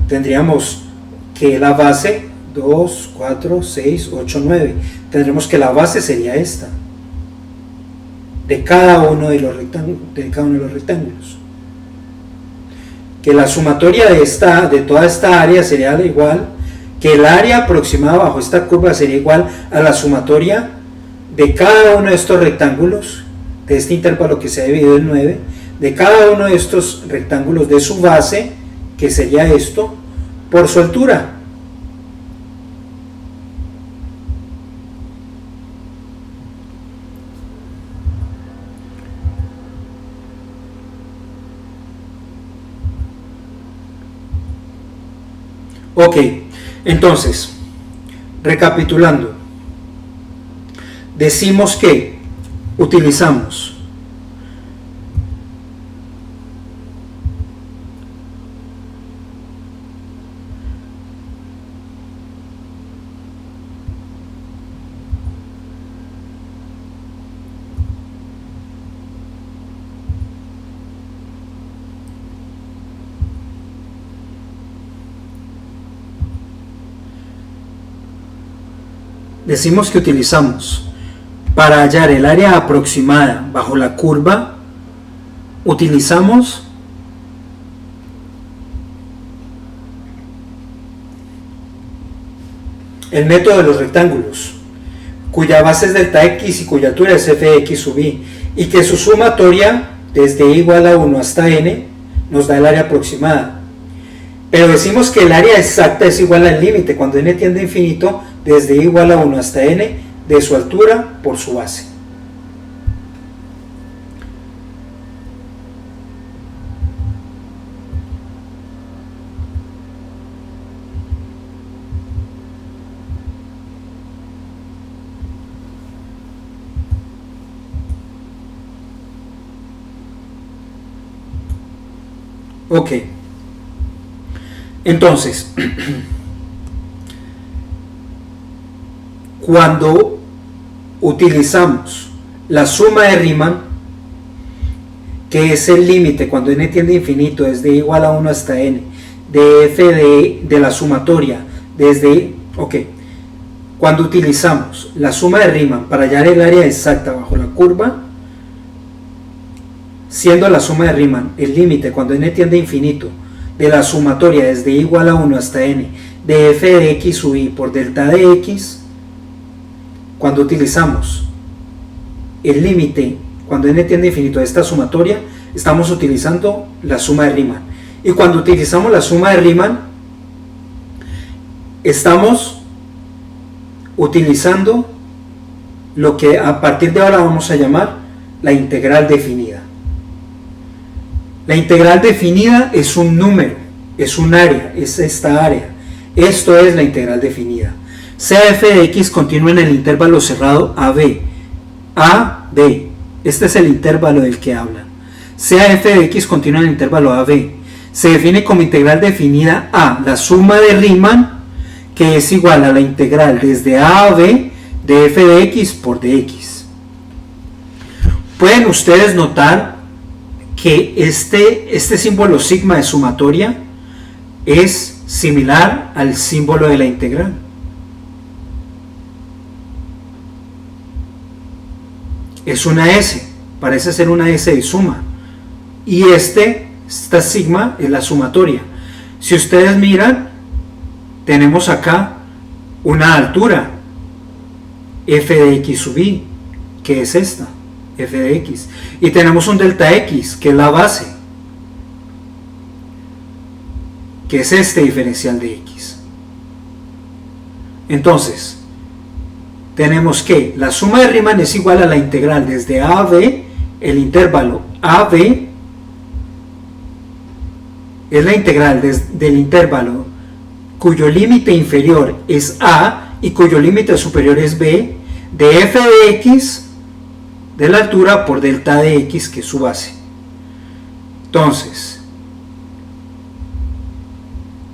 tendríamos que la base 2, 4, 6, 8, 9. Tendremos que la base sería esta de cada uno de los rectángulos. Que la sumatoria de toda esta área sería igual, que el área aproximada bajo esta curva sería igual a la sumatoria de cada uno de estos rectángulos, de este intervalo que se ha dividido en 9, de cada uno de estos rectángulos de su base, que sería esto, por su altura. Ok, entonces, recapitulando, decimos que utilizamos Para hallar el área aproximada bajo la curva, utilizamos el método de los rectángulos, cuya base es delta x y cuya altura es f de x sub y, y que su sumatoria desde igual a 1 hasta n nos da el área aproximada. Pero decimos que el área exacta es igual al límite cuando n tiende a infinito desde igual a 1 hasta n de su altura por su base. Ok, entonces, cuando utilizamos la suma de Riemann, que es el límite cuando n tiende a infinito desde igual a 1 hasta n, de f de la sumatoria, cuando utilizamos la suma de Riemann para hallar el área exacta bajo la curva, siendo la suma de Riemann el límite cuando n tiende a infinito de la sumatoria desde igual a 1 hasta n de f de x sub y por delta de x, cuando utilizamos el límite cuando n tiende a infinito de esta sumatoria, estamos utilizando la suma de Riemann. Y cuando utilizamos la suma de Riemann, estamos utilizando lo que a partir de ahora vamos a llamar la integral definida. La integral definida es un número, es un área, es esta área. Esto es la integral definida. Sea f de x continua en el intervalo cerrado AB. AB. Este es el intervalo del que hablan. Sea f de x continua en el intervalo AB. Se define como integral definida a la suma de Riemann, que es igual a la integral desde a b de f de x por dx. Pueden ustedes notar que este símbolo sigma de sumatoria es similar al símbolo de la integral. Es una S, parece ser una S de suma. Y esta sigma es la sumatoria. Si ustedes miran, tenemos acá una altura, f de x sub i, que es esta, f de x. Y tenemos un delta x, que es la base, que es este diferencial de x. Entonces, tenemos que la suma de Riemann es igual a la integral desde a a b, el intervalo a b es la integral del intervalo cuyo límite inferior es a y cuyo límite superior es b, de f de x de la altura por delta de x, que es su base. Entonces,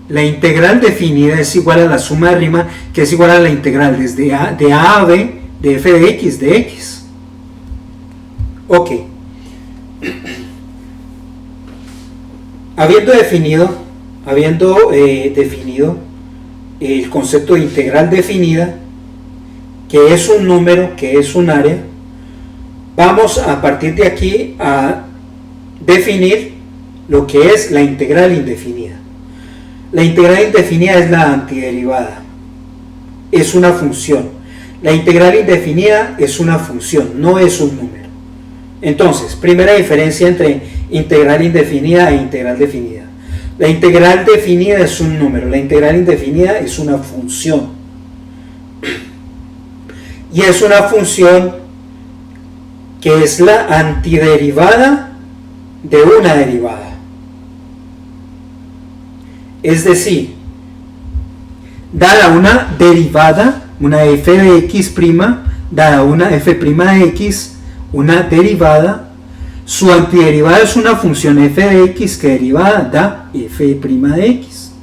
la integral definida es igual a la suma de Riemann, que es igual a la integral desde de a a b de f de x de x. Ok. Habiendo definido el concepto de integral definida, que es un número, que es un área, vamos a partir de aquí a definir lo que es la integral indefinida. La integral indefinida es la antiderivada, es una función. La integral indefinida es una función, no es un número. Entonces, primera diferencia entre integral indefinida e integral definida. La integral definida es un número, la integral indefinida es una función. Y es una función que es la antiderivada de una derivada. Es decir, dada una derivada, una f de x', dada una f' de x, una derivada, su antiderivada es una función f de x que derivada da f' de x.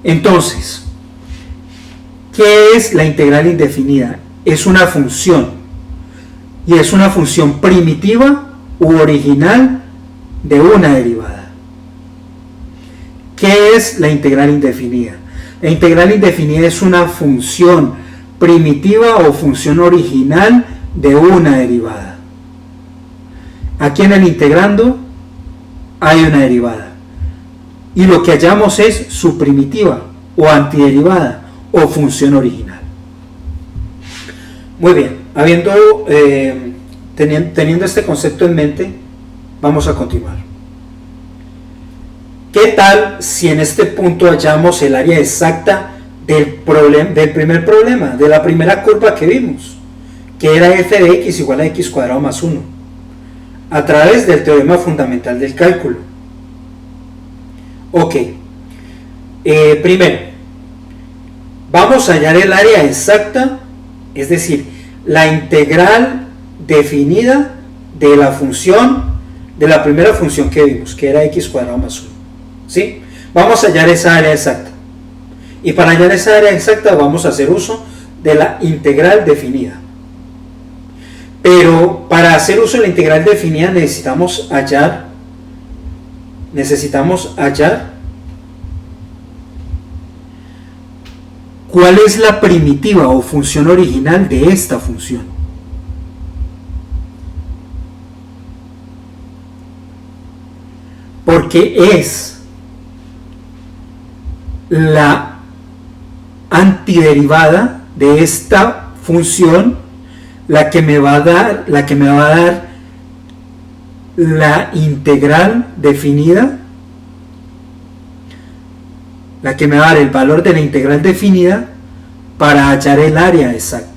Entonces, ¿qué es la integral indefinida? Es una función, y es una función primitiva u original de una derivada. ¿Qué es la integral indefinida? La integral indefinida es una función primitiva o función original de una derivada. Aquí en el integrando hay una derivada. Y lo que hallamos es su primitiva o antiderivada o función original. Muy bien, teniendo este concepto en mente, vamos a continuar. ¿Qué tal si en este punto hallamos el área exacta del primer problema, de la primera curva que vimos, que era f de x igual a x cuadrado más 1, a través del teorema fundamental del cálculo? Ok, primero, vamos a hallar el área exacta, es decir, la integral definida de la función, de la primera función que vimos, que era x cuadrado más 1. ¿Sí? Vamos a hallar esa área exacta. Y para hallar esa área exacta vamos a hacer uso de la integral definida. Pero para hacer uso de la integral definida necesitamos hallar cuál es la primitiva o función original de esta función. Porque es la antiderivada de esta función la que me va a dar la integral definida, la que me va a dar el valor de la integral definida para hallar el área exacta.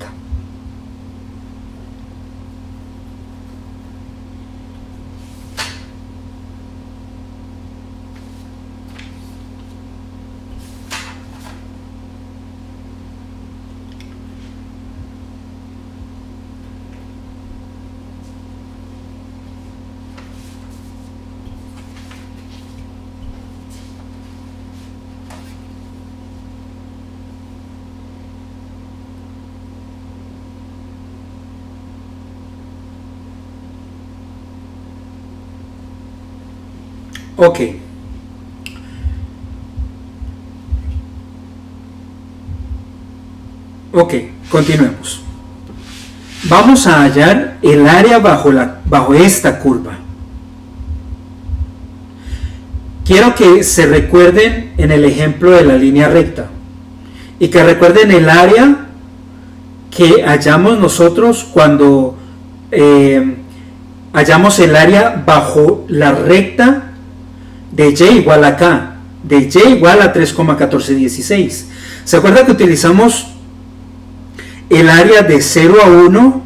Ok. Ok, continuemos. Vamos a hallar el área bajo esta curva. Quiero que se recuerden en el ejemplo de la línea recta y que recuerden el área que hallamos nosotros cuando hallamos el área bajo la recta de y igual a k, de y igual a 3,1416. ¿Se acuerda que utilizamos el área de 0 a 1?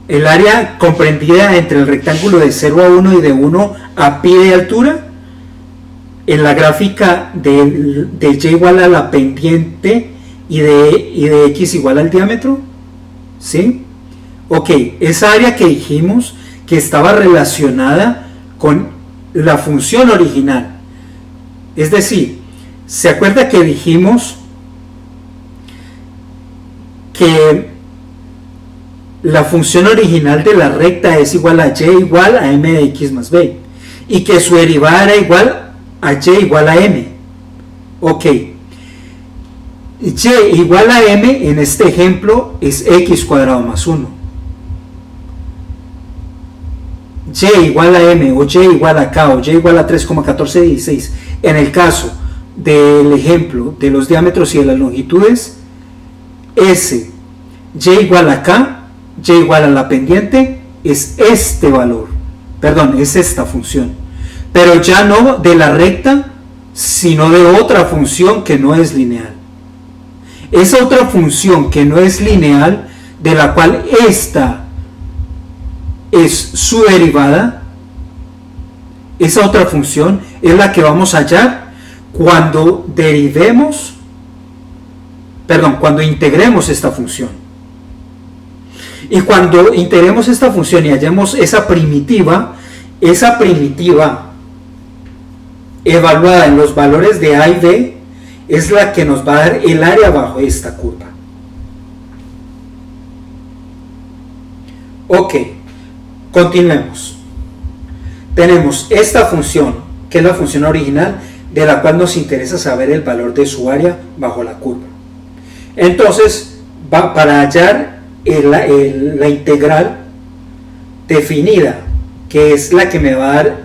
El área comprendida entre el rectángulo de 0 a 1 y de 1 a pi de altura en la gráfica de y igual a la pendiente y de x igual al diámetro. ¿Sí? Ok, esa área que dijimos que estaba relacionada con la función original. Es decir, ¿se acuerda que dijimos que la función original de la recta es igual a y igual a m de x más b y que su derivada era igual a y igual a m? Ok, y igual a m en este ejemplo es x cuadrado más 1. Y igual a m o y igual a k o y igual a 3,1416 en el caso del ejemplo de los diámetros y de las longitudes, s y igual a k, y igual a la pendiente, es este valor, perdón, es esta función, pero ya no de la recta, sino de otra función que no es lineal. Esa otra función que no es lineal, de la cual esta es su derivada, esa otra función es la que vamos a hallar cuando cuando integremos esta función. Y cuando integremos esta función y hallemos esa primitiva evaluada en los valores de a y b es la que nos va a dar el área bajo esta curva. Ok, continuemos. Tenemos esta función, que es la función original, de la cual nos interesa saber el valor de su área bajo la curva. Entonces, para hallar la integral definida, que es la que me va a dar,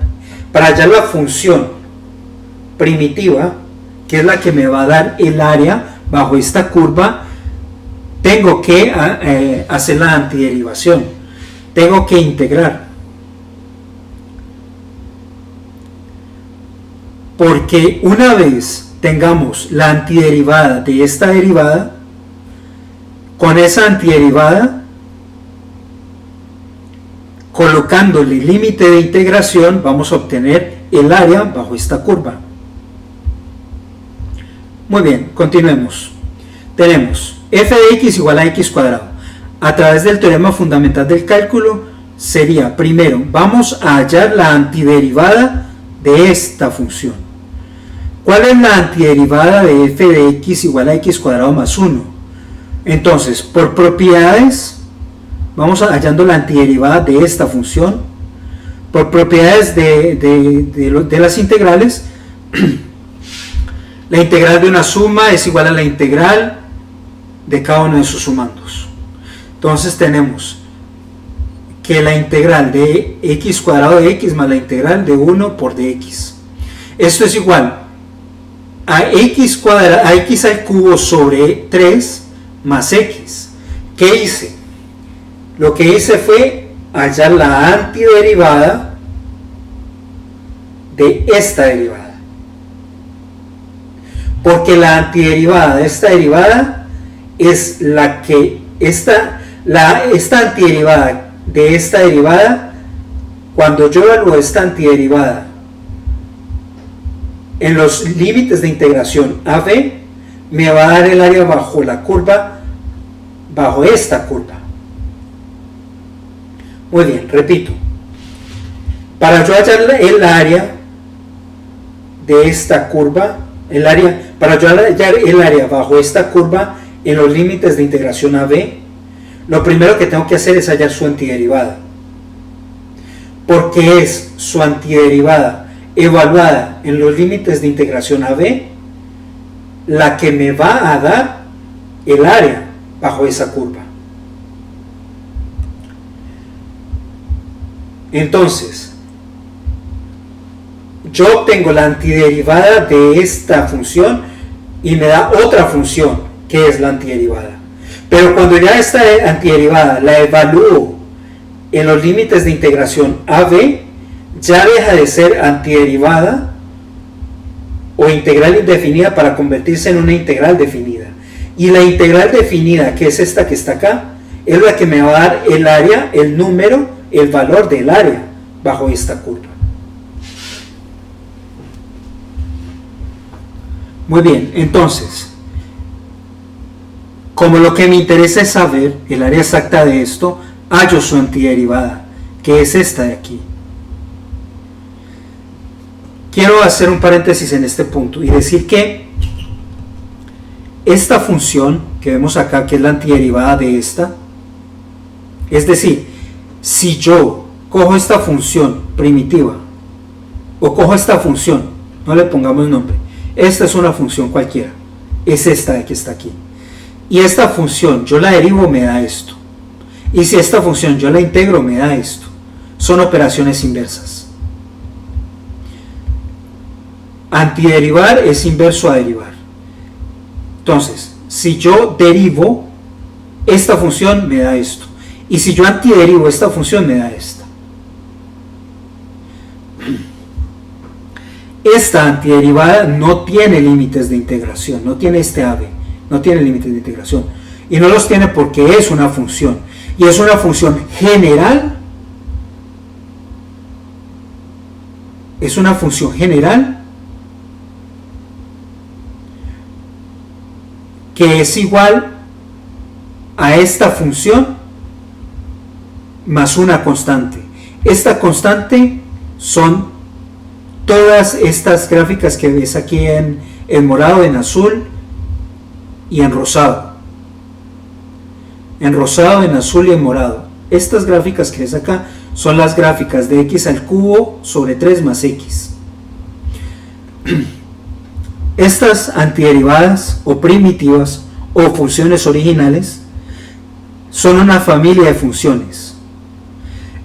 para hallar la función primitiva, que es la que me va a dar el área bajo esta curva, tengo que hacer la antiderivación, tengo que integrar, porque una vez tengamos la antiderivada de esta derivada, con esa antiderivada, colocándole límite de integración, vamos a obtener el área bajo esta curva. Muy bien, continuemos. Tenemos f de x igual a x cuadrado. A través del teorema fundamental del cálculo sería, primero, vamos a hallar la antiderivada de esta función. ¿Cuál es la antiderivada de f de x igual a x cuadrado más 1? Entonces, por propiedades, vamos hallando la antiderivada de esta función. Por propiedades de las integrales, la integral de una suma es igual a la integral de cada uno de sus sumandos. Entonces tenemos que la integral de x cuadrado de x más la integral de 1 por dx. Esto es igual a x al cubo sobre 3 más x. ¿Qué hice? Lo que hice fue hallar la antiderivada de esta derivada. Porque la antiderivada de esta derivada es la que esta antiderivada de esta derivada, cuando yo evalúo esta antiderivada en los límites de integración AB, me va a dar el área bajo la curva, bajo esta curva. Muy bien, repito. Para yo hallar el área de esta curva, para yo hallar el área bajo esta curva en los límites de integración AB, lo primero que tengo que hacer es hallar su antiderivada. Porque es su antiderivada evaluada en los límites de integración AB la que me va a dar el área bajo esa curva. Entonces, yo obtengo la antiderivada de esta función y me da otra función que es la antiderivada. Pero cuando ya esta antiderivada la evalúo en los límites de integración AB, ya deja de ser antiderivada o integral indefinida para convertirse en una integral definida. Y la integral definida, que es esta que está acá, es la que me va a dar el área, el número, el valor del área bajo esta curva. Muy bien, entonces, como lo que me interesa es saber el área exacta de esto, hallo su antiderivada, que es esta de aquí. Quiero hacer un paréntesis en este punto y decir que esta función que vemos acá, que es la antiderivada de esta, es decir, si yo cojo esta función primitiva o cojo esta función, no le pongamos nombre, esta es una función cualquiera, es esta de que está aquí, y esta función yo la derivo, me da esto, y si esta función yo la integro, me da esto. Son operaciones inversas. Antiderivar es inverso a derivar. Entonces, si yo derivo esta función, me da esto, y si yo antiderivo esta función, me da esta. Esta antiderivada no tiene límites de integración, no tiene este AB, no tiene límites de integración, y no los tiene porque es una función, y es una función general, es una función general que es igual a esta función más una constante. Esta constante son todas estas gráficas que ves aquí en morado, en azul y en rosado. En rosado, en azul y en morado. Estas gráficas que ves acá son las gráficas de x al cubo sobre 3 más x. Estas antiderivadas o primitivas o funciones originales son una familia de funciones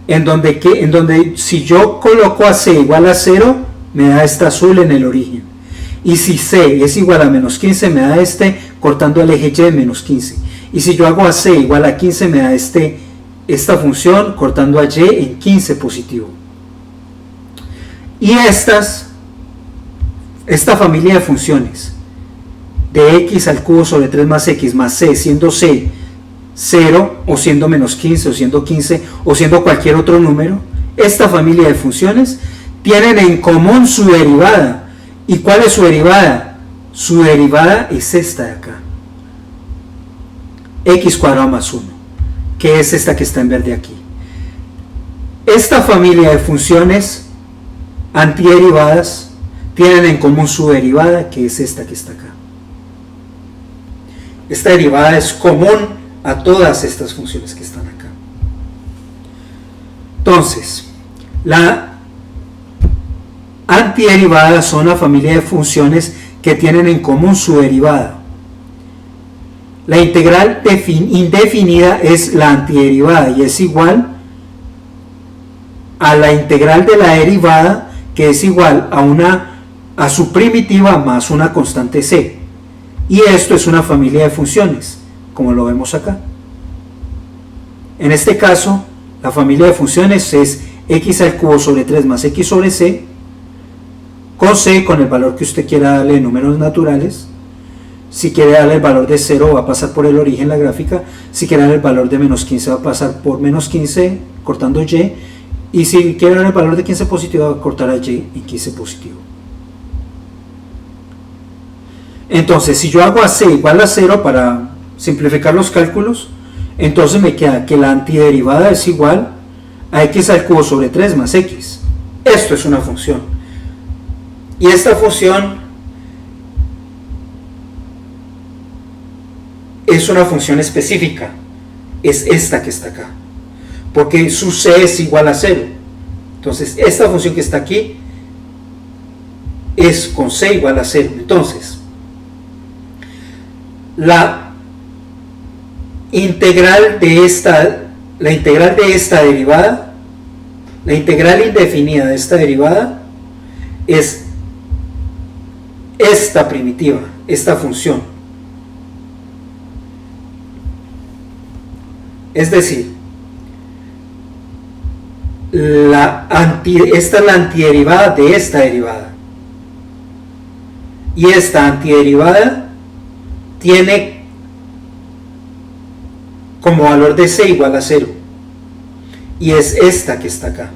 en donde si yo coloco a c igual a 0 me da esta azul en el origen, y si c es igual a menos 15 me da este cortando el eje y de menos 15, y si yo hago a c igual a 15 me da esta función cortando a y en 15 positivo. Y esta familia de funciones de x al cubo sobre 3 más x más c, siendo c 0 o siendo menos 15 o siendo 15 o siendo cualquier otro número, esta familia de funciones tienen en común su derivada. ¿Y cuál es su derivada? Su derivada es esta de acá, x cuadrado más 1, que es esta que está en verde aquí. Esta familia de funciones antiderivadas tienen en común su derivada, que es esta que está acá. Esta derivada es común a todas estas funciones que están acá. Entonces, la antiderivada son una familia de funciones que tienen en común su derivada. La integral indefinida es la antiderivada y es igual a la integral de la derivada, que es igual a su primitiva más una constante c. Y esto es una familia de funciones, como lo vemos acá. En este caso, la familia de funciones es x al cubo sobre 3 más x sobre c, con c con el valor que usted quiera darle de números naturales. Si quiere darle el valor de 0 va a pasar por el origen la gráfica, si quiere darle el valor de menos 15 va a pasar por menos 15 cortando y si quiere dar el valor de 15 positivo va a cortar a y en 15 positivo. Entonces, si yo hago a c igual a 0 para simplificar los cálculos, entonces me queda que la antiderivada es igual a x al cubo sobre 3 más x. Esto es una función. Y esta función es una función específica. Es esta que está acá. Porque su c es igual a 0. Entonces, esta función que está aquí es con c igual a 0. Entonces, la integral de esta derivada, la integral indefinida de esta derivada es esta primitiva, esta función. Es decir, esta es la antiderivada de esta derivada. Y esta antiderivada tiene como valor de c igual a 0. Y es esta que está acá.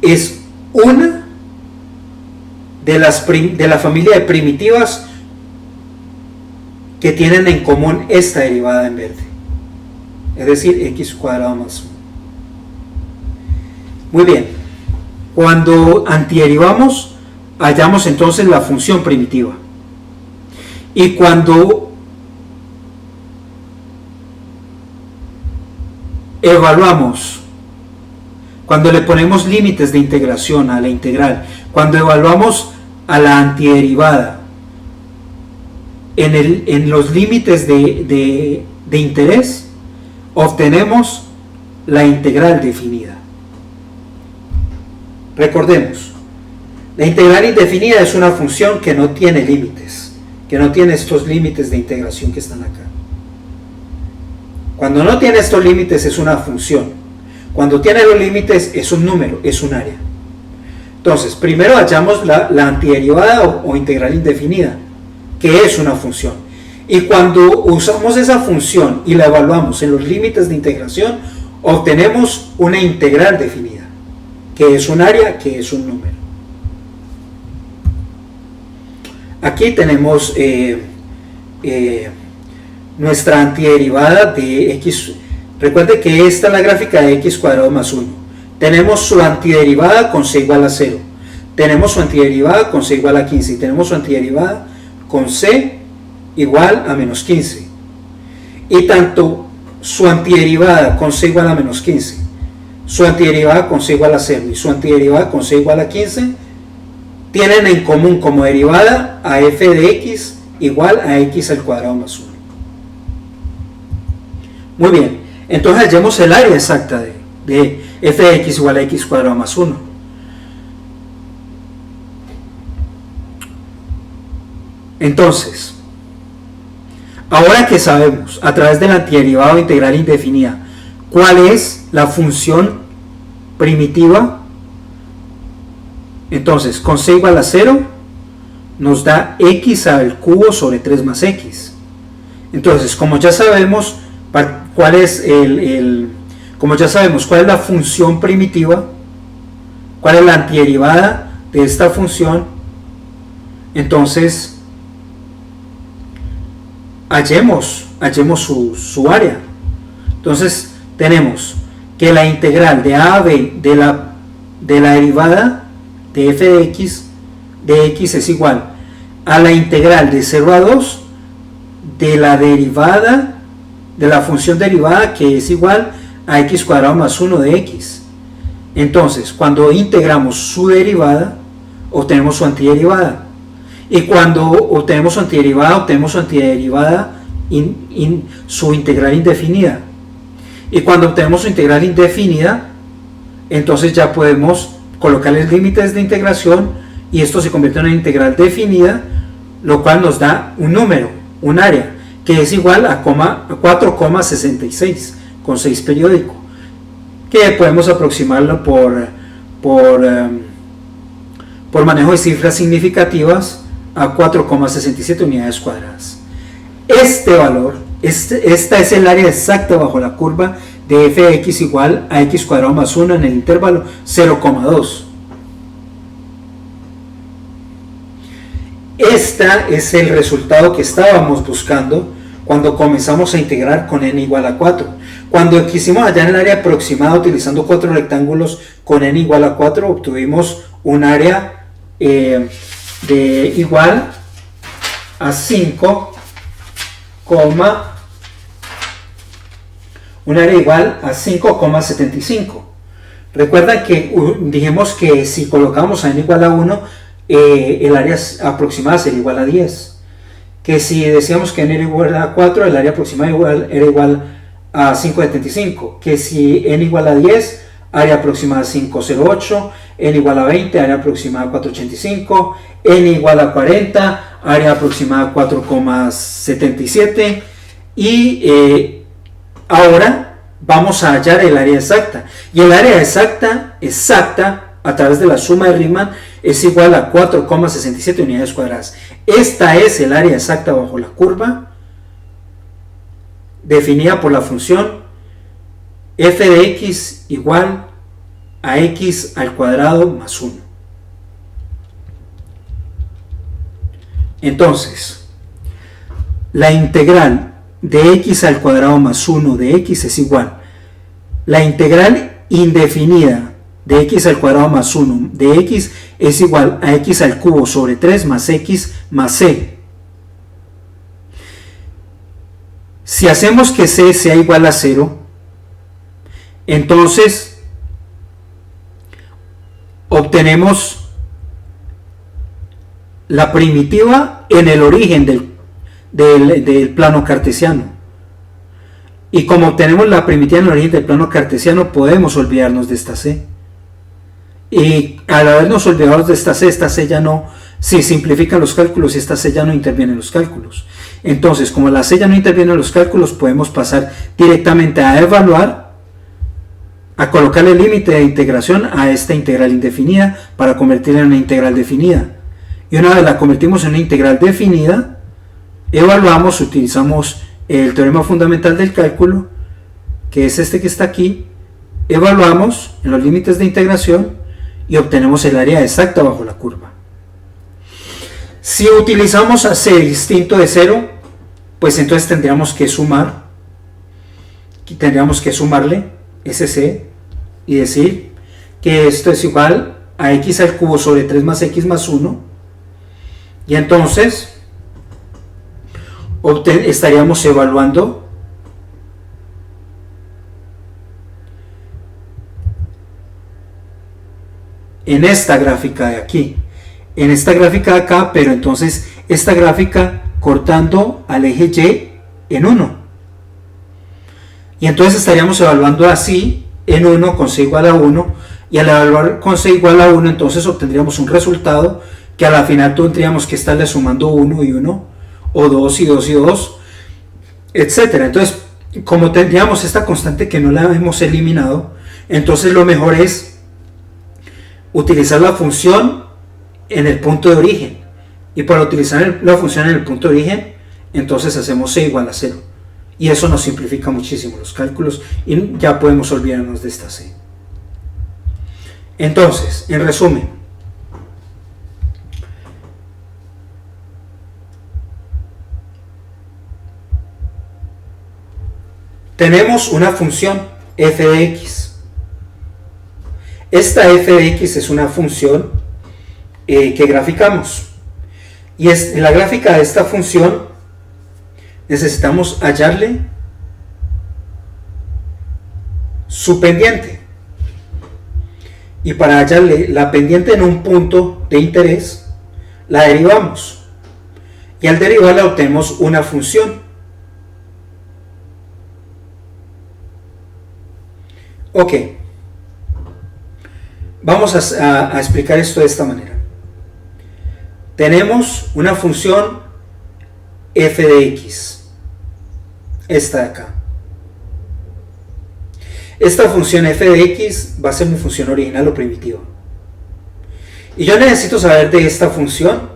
Es una de la familia de primitivas que tienen en común esta derivada en verde. Es decir, x cuadrado más 1. Muy bien. Cuando antiderivamos, hallamos entonces la función primitiva. Y cuando evaluamos, cuando le ponemos límites de integración a la integral, cuando evaluamos a la antiderivada en los límites de interés, obtenemos la integral definida. Recordemos, la integral indefinida es una función que no tiene límites, que no tiene estos límites de integración que están acá. Cuando no tiene estos límites es una función. Cuando tiene los límites es un número, es un área. Entonces, primero hallamos la antiderivada o integral indefinida, que es una función. Y cuando usamos esa función y la evaluamos en los límites de integración, obtenemos una integral definida, que es un área, que es un número. Aquí tenemos nuestra antiderivada de x. Recuerde que esta es la gráfica de x cuadrado más 1. Tenemos su antiderivada con c igual a 0. Tenemos su antiderivada con c igual a 15. Y tenemos su antiderivada con c igual a menos 15. Y tanto su antiderivada con c igual a menos 15, su antiderivada con c igual a 0 y su antiderivada con c igual a 15 tienen en común como derivada a f de x igual a x al cuadrado más 1. Muy bien, entonces hallemos el área exacta de f de x igual a x cuadrado más 1. Entonces, ahora que sabemos a través del antiderivado integral indefinida cuál es la función primitiva, entonces con c igual a 0 nos da x al cubo sobre 3 más x. Entonces, como ya sabemos cuál es la función primitiva, cuál es la antiderivada de esta función, entonces hallemos su área. Entonces tenemos que la integral de a a b de la derivada de f de x es igual a la integral de 0 a 2 de la derivada de la función derivada, que es igual a x cuadrado más 1 de x. Entonces, cuando integramos su derivada, obtenemos su antiderivada. Y cuando obtenemos su antiderivada, su integral indefinida. Y cuando obtenemos su integral indefinida, entonces ya podemos colocarles límites de integración y esto se convierte en una integral definida, lo cual nos da un número, un área, que es igual a 4,66 con 6 periódico, que podemos aproximarlo por manejo de cifras significativas a 4,67 unidades cuadradas. Este valor, esta es el área exacta bajo la curva de f de x igual a x cuadrado más 1 en el intervalo 0,2. Este es el resultado que estábamos buscando cuando comenzamos a integrar con n igual a 4. Cuando quisimos hallar el área aproximada utilizando 4 rectángulos con n igual a 4, obtuvimos un área de igual a 5,75. Recuerda que dijimos que si colocamos a n igual a 1, el área aproximada sería igual a 10. Que si decíamos que n era igual a 4, el área aproximada era igual a 5,75. Que si n igual a 10, área aproximada 5,08. N igual a 20, área aproximada 4,85. N igual a 40, área aproximada 4,77. Y ahora vamos a hallar el área exacta. Y el área exacta a través de la suma de Riemann es igual a 4,67 unidades cuadradas. Esta es el área exacta bajo la curva definida por la función f de x igual a x al cuadrado más 1. Entonces, la integral de x al cuadrado más 1 de x es igual. La integral indefinida de x al cuadrado más 1 de x es igual a x al cubo sobre 3 más x más c. Si hacemos que c sea igual a 0, entonces obtenemos la primitiva en el origen del plano cartesiano. Y como obtenemos la primitiva en el origen del plano cartesiano, podemos olvidarnos de esta c. Y al habernos olvidado de esta c ya no, si simplifican los cálculos, esta c ya no interviene en los cálculos. Entonces, como la c ya no interviene en los cálculos, podemos pasar directamente a evaluar, a colocarle el límite de integración a esta integral indefinida para convertirla en una integral definida. Y una vez la convertimos en una integral definida, evaluamos, utilizamos el teorema fundamental del cálculo, que es este que está aquí, evaluamos en los límites de integración y obtenemos el área exacta bajo la curva. Si utilizamos a c distinto de 0, pues entonces tendríamos que sumarle ese c y decir que esto es igual a x al cubo sobre 3 más x más 1, y entonces estaríamos evaluando en esta gráfica de aquí, en esta gráfica de acá, pero entonces esta gráfica cortando al eje Y en 1. Y entonces estaríamos evaluando así en 1 con C igual a 1, y al evaluar con C igual a 1 entonces obtendríamos un resultado que a la final tendríamos que estarle sumando 1 y 1, o 2 y 2 y 2, etcétera. Entonces, como tendríamos esta constante que no la hemos eliminado, entonces lo mejor es utilizar la función en el punto de origen. Y para utilizar la función en el punto de origen, entonces hacemos C igual a 0. Y eso nos simplifica muchísimo los cálculos y ya podemos olvidarnos de esta C. Entonces, en resumen, tenemos una función f de x. Esta f de x es una función que graficamos. Y en la gráfica de esta función necesitamos hallarle su pendiente. Y para hallarle la pendiente en un punto de interés, la derivamos. Y al derivarla obtenemos una función. Ok. Vamos a explicar esto de esta manera. Tenemos una función f de x. Esta de acá. Esta función f de x va a ser mi función original o primitiva. Y yo necesito saber de esta función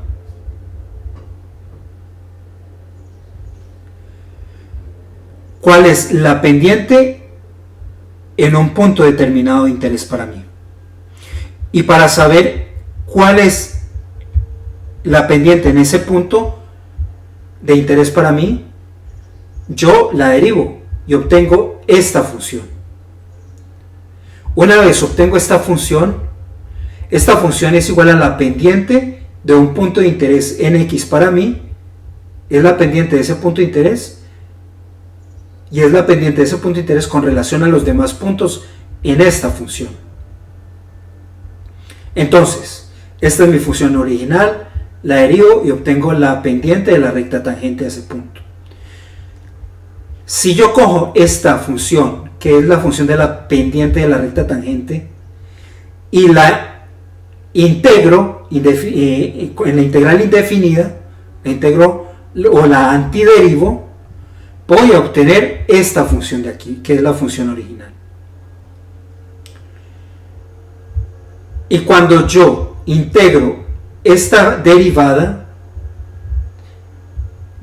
cuál es la pendiente en un punto determinado de interés para mí. Y para saber cuál es la pendiente en ese punto de interés para mí, yo la derivo y obtengo esta función. Una vez obtengo esta función es igual a la pendiente de un punto de interés en x para mí, es la pendiente de ese punto de interés, y es la pendiente de ese punto de interés con relación a los demás puntos en esta función. Entonces, esta es mi función original, la derivo y obtengo la pendiente de la recta tangente a ese punto. Si yo cojo esta función, que es la función de la pendiente de la recta tangente, y la integro en la integral indefinida, la integro o la antiderivo, voy a obtener esta función de aquí, que es la función original. Y cuando yo integro esta derivada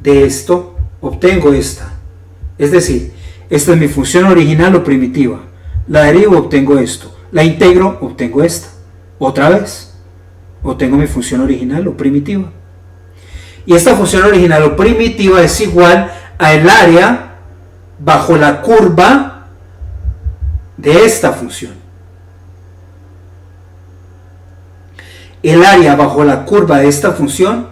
de esto, obtengo esta. Es decir, esta es mi función original o primitiva. La derivo, obtengo esto. La integro, obtengo esta. Otra vez, obtengo mi función original o primitiva. Y esta función original o primitiva es igual al área bajo la curva de esta función. El área bajo la curva de esta función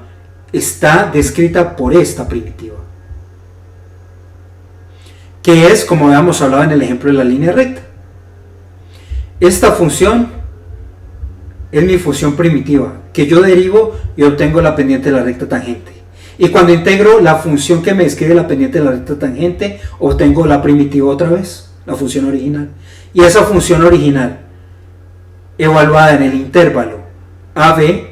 está descrita por esta primitiva, que es como habíamos hablado en el ejemplo de la línea recta. Esta función es mi función primitiva, que yo derivo y obtengo la pendiente de la recta tangente. Y cuando integro la función que me describe la pendiente de la recta tangente, obtengo la primitiva otra vez, la función original. Y esa función original, evaluada en el intervalo AB,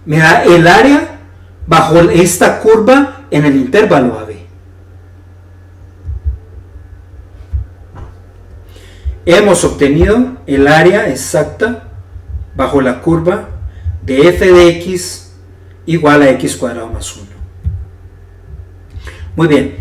me da el área bajo esta curva en el intervalo AB. Hemos obtenido el área exacta bajo la curva de f de x igual a x cuadrado más 1. Muy bien,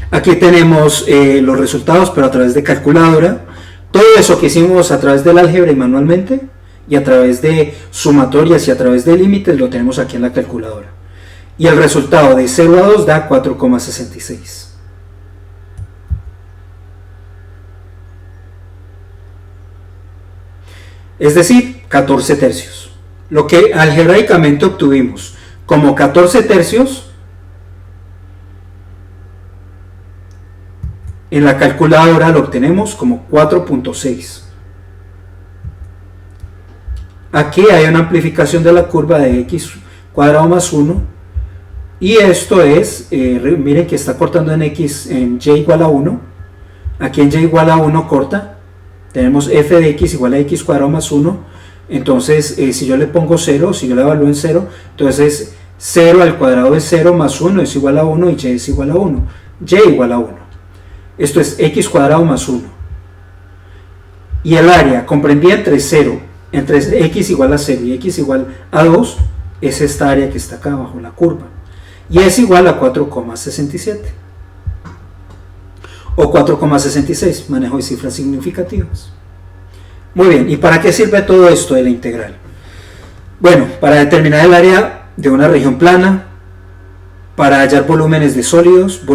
aquí tenemos los resultados, pero a través de calculadora. Todo eso que hicimos a través del álgebra y manualmente, y a través de sumatorias y a través de límites, lo tenemos aquí en la calculadora. Y el resultado de 0 a 2 da 4,66. Es decir, 14 tercios. Lo que algebraicamente obtuvimos como 14 tercios, en la calculadora lo obtenemos como 4.6. Aquí hay una amplificación de la curva de x cuadrado más 1, y esto es, miren que está cortando en x, en y igual a 1, aquí en y igual a 1 corta, tenemos f de x igual a x cuadrado más 1, entonces si yo le pongo 0, si yo le evalúo en 0, entonces 0 al cuadrado de 0 más 1 es igual a 1 y y es igual a 1, y igual a 1, esto es x cuadrado más 1, y el área comprendida entre 0, entre x igual a 0 y x igual a 2, es esta área que está acá bajo la curva, y es igual a 4,67 o 4,66, manejo de cifras significativas. Muy bien, ¿y para qué sirve todo esto de la integral? Bueno, para determinar el área de una región plana, para hallar volúmenes de sólidos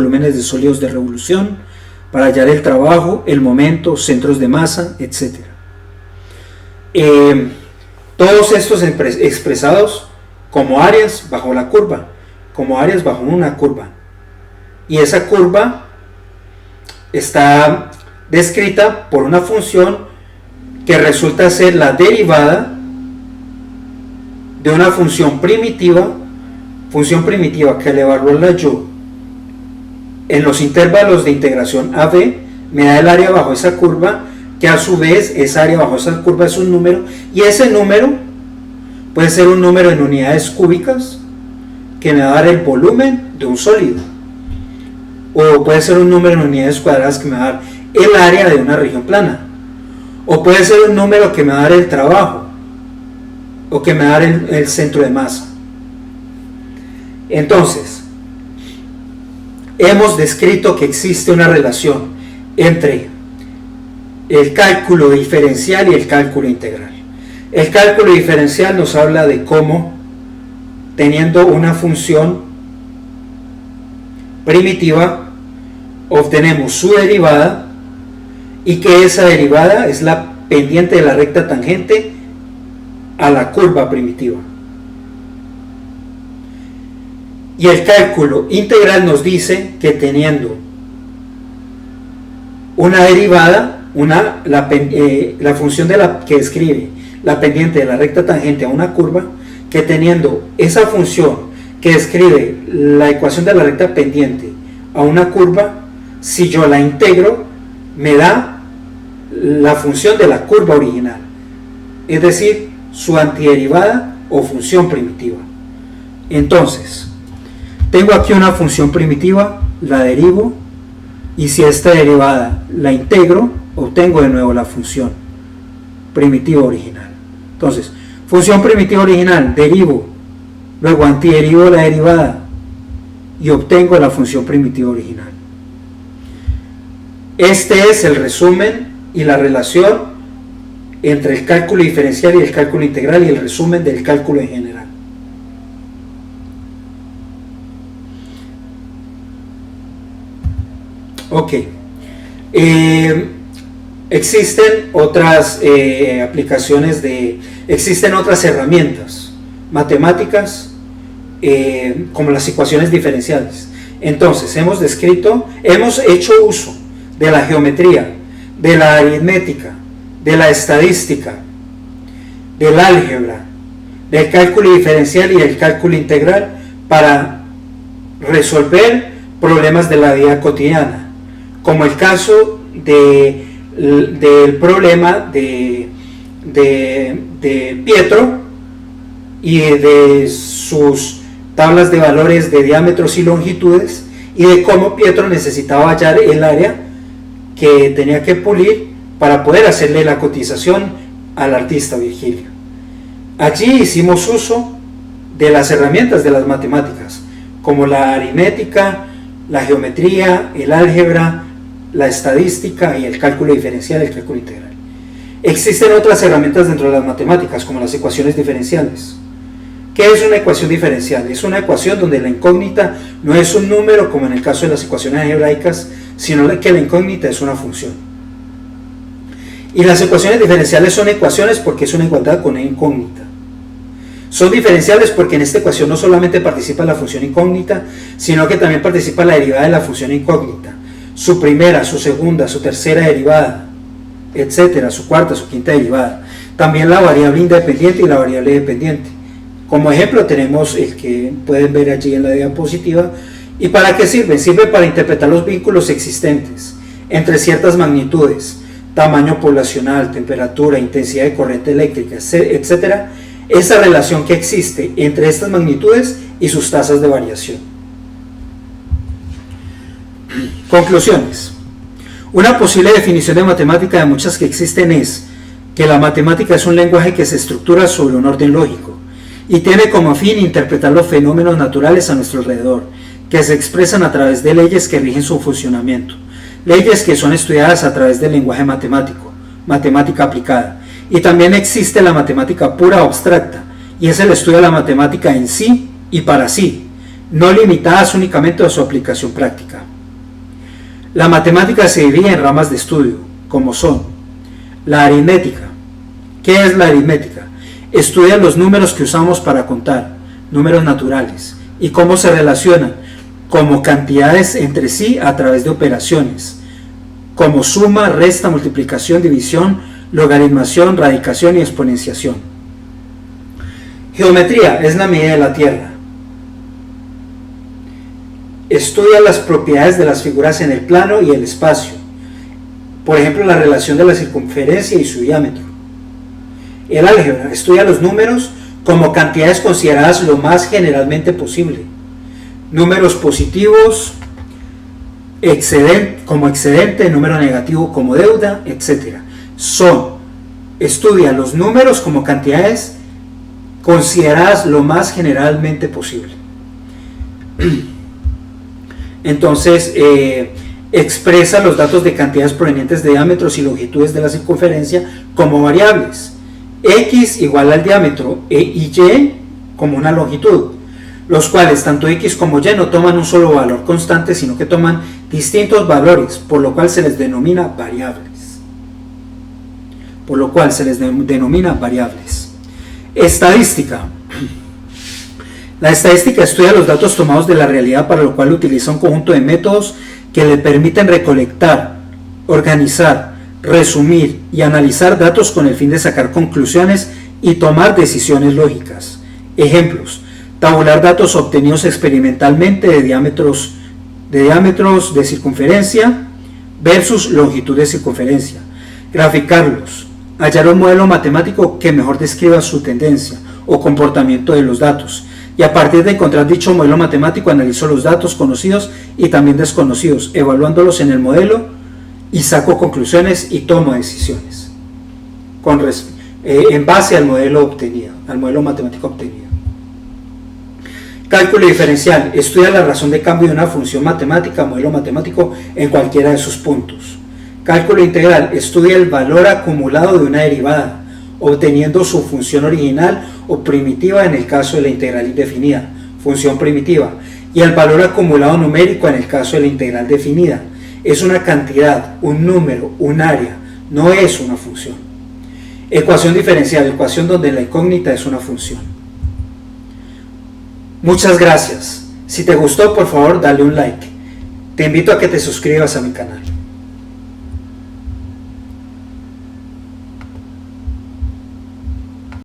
de revolución, para hallar el trabajo, el momento, centros de masa, etc. Todos estos expresados como áreas bajo la curva, como áreas bajo una curva, y esa curva está descrita por una función que resulta ser la derivada de una función primitiva que al evaluarla yo en los intervalos de integración AB me da el área bajo esa curva, que a su vez esa área bajo esa curva es un número, y ese número puede ser un número en unidades cúbicas que me va a dar el volumen de un sólido, o puede ser un número en unidades cuadradas que me va a dar el área de una región plana, o puede ser un número que me va a dar el trabajo, o que me va a dar el centro de masa. Entonces, hemos descrito que existe una relación entre el cálculo diferencial y el cálculo integral. El cálculo diferencial nos habla de cómo, teniendo una función primitiva, obtenemos su derivada, y que esa derivada es la pendiente de la recta tangente a la curva primitiva. Y el cálculo integral nos dice que teniendo una derivada, la función que describe la pendiente de la recta tangente a una curva, que teniendo esa función que describe la ecuación de la recta pendiente a una curva, si yo la integro, me da la función de la curva original, es decir, su antiderivada o función primitiva. Entonces, tengo aquí una función primitiva, la derivo, y si esta derivada la integro, obtengo de nuevo la función primitiva original. Entonces, función primitiva original, derivo, luego antiderivo la derivada y obtengo la función primitiva original. Este es el resumen y la relación entre el cálculo diferencial y el cálculo integral, y el resumen del cálculo en general. Ok, existen otras aplicaciones existen otras herramientas matemáticas como las ecuaciones diferenciales. Entonces hemos hecho uso de la geometría, de la aritmética, de la estadística, del álgebra, del cálculo diferencial y del cálculo integral para resolver problemas de la vida cotidiana, como el caso del problema de Pietro y de sus tablas de valores de diámetros y longitudes, y de cómo Pietro necesitaba hallar el área que tenía que pulir para poder hacerle la cotización al artista Virgilio. Allí hicimos uso de las herramientas de las matemáticas, como la aritmética, la geometría, el álgebra, la estadística y el cálculo diferencial, el cálculo integral. Existen otras herramientas dentro de las matemáticas, como las ecuaciones diferenciales. ¿Qué es una ecuación diferencial? Es una ecuación donde la incógnita no es un número, como en el caso de las ecuaciones algebraicas, sino que la incógnita es una función. Y las ecuaciones diferenciales son ecuaciones porque es una igualdad con una incógnita. Son diferenciales porque en esta ecuación no solamente participa la función incógnita, sino que también participa la derivada de la función incógnita, su primera, su segunda, su tercera derivada, etcétera, su cuarta, su quinta derivada. También la variable independiente y la variable dependiente. Como ejemplo tenemos el que pueden ver allí en la diapositiva. ¿Y para qué sirve? Sirve para interpretar los vínculos existentes entre ciertas magnitudes, tamaño poblacional, temperatura, intensidad de corriente eléctrica, etc. Esa relación que existe entre estas magnitudes y sus tasas de variación. Conclusiones. Una posible definición de matemática de muchas que existen es que la matemática es un lenguaje que se estructura sobre un orden lógico y tiene como fin interpretar los fenómenos naturales a nuestro alrededor, que se expresan a través de leyes que rigen su funcionamiento, leyes que son estudiadas a través del lenguaje matemático, matemática aplicada. Y también existe la matemática pura o abstracta, y es el estudio de la matemática en sí y para sí, no limitadas únicamente a su aplicación práctica. La matemática se divide en ramas de estudio, como son la aritmética. ¿Qué es la aritmética? Estudia los números que usamos para contar, números naturales, y cómo se relacionan como cantidades entre sí a través de operaciones, como suma, resta, multiplicación, división, logaritmación, radicación y exponenciación. Geometría es la medida de la Tierra. Estudia las propiedades de las figuras en el plano y el espacio, por ejemplo la relación de la circunferencia y su diámetro. El álgebra estudia los números como cantidades consideradas lo más generalmente posible, números positivos como excedente, número negativo como deuda, etc. Estudia los números como cantidades consideradas lo más generalmente posible. Entonces expresa los datos de cantidades provenientes de diámetros y longitudes de la circunferencia como variables, x igual al diámetro y y como una longitud, los cuales tanto x como y no toman un solo valor constante, sino que toman distintos valores, por lo cual se les denomina variables. Estadística. La estadística estudia los datos tomados de la realidad, para lo cual utiliza un conjunto de métodos que le permiten recolectar, organizar, resumir y analizar datos con el fin de sacar conclusiones y tomar decisiones lógicas. Ejemplos: tabular datos obtenidos experimentalmente de diámetros de circunferencia versus longitud de circunferencia, graficarlos, hallar un modelo matemático que mejor describa su tendencia o comportamiento de los datos, y a partir de encontrar dicho modelo matemático analizo los datos conocidos y también desconocidos, evaluándolos en el modelo y saco conclusiones y tomo decisiones en base al modelo obtenido, al modelo matemático obtenido. Cálculo diferencial estudia la razón de cambio de una función matemática, modelo matemático, en cualquiera de sus puntos. Cálculo integral estudia el valor acumulado de una derivada, obteniendo su función original o primitiva en el caso de la integral indefinida, función primitiva, y el valor acumulado numérico en el caso de la integral definida. Es una cantidad, un número, un área, no es una función. Ecuación diferencial, ecuación donde la incógnita es una función. Muchas gracias. Si te gustó, por favor, dale un like. Te invito a que te suscribas a mi canal.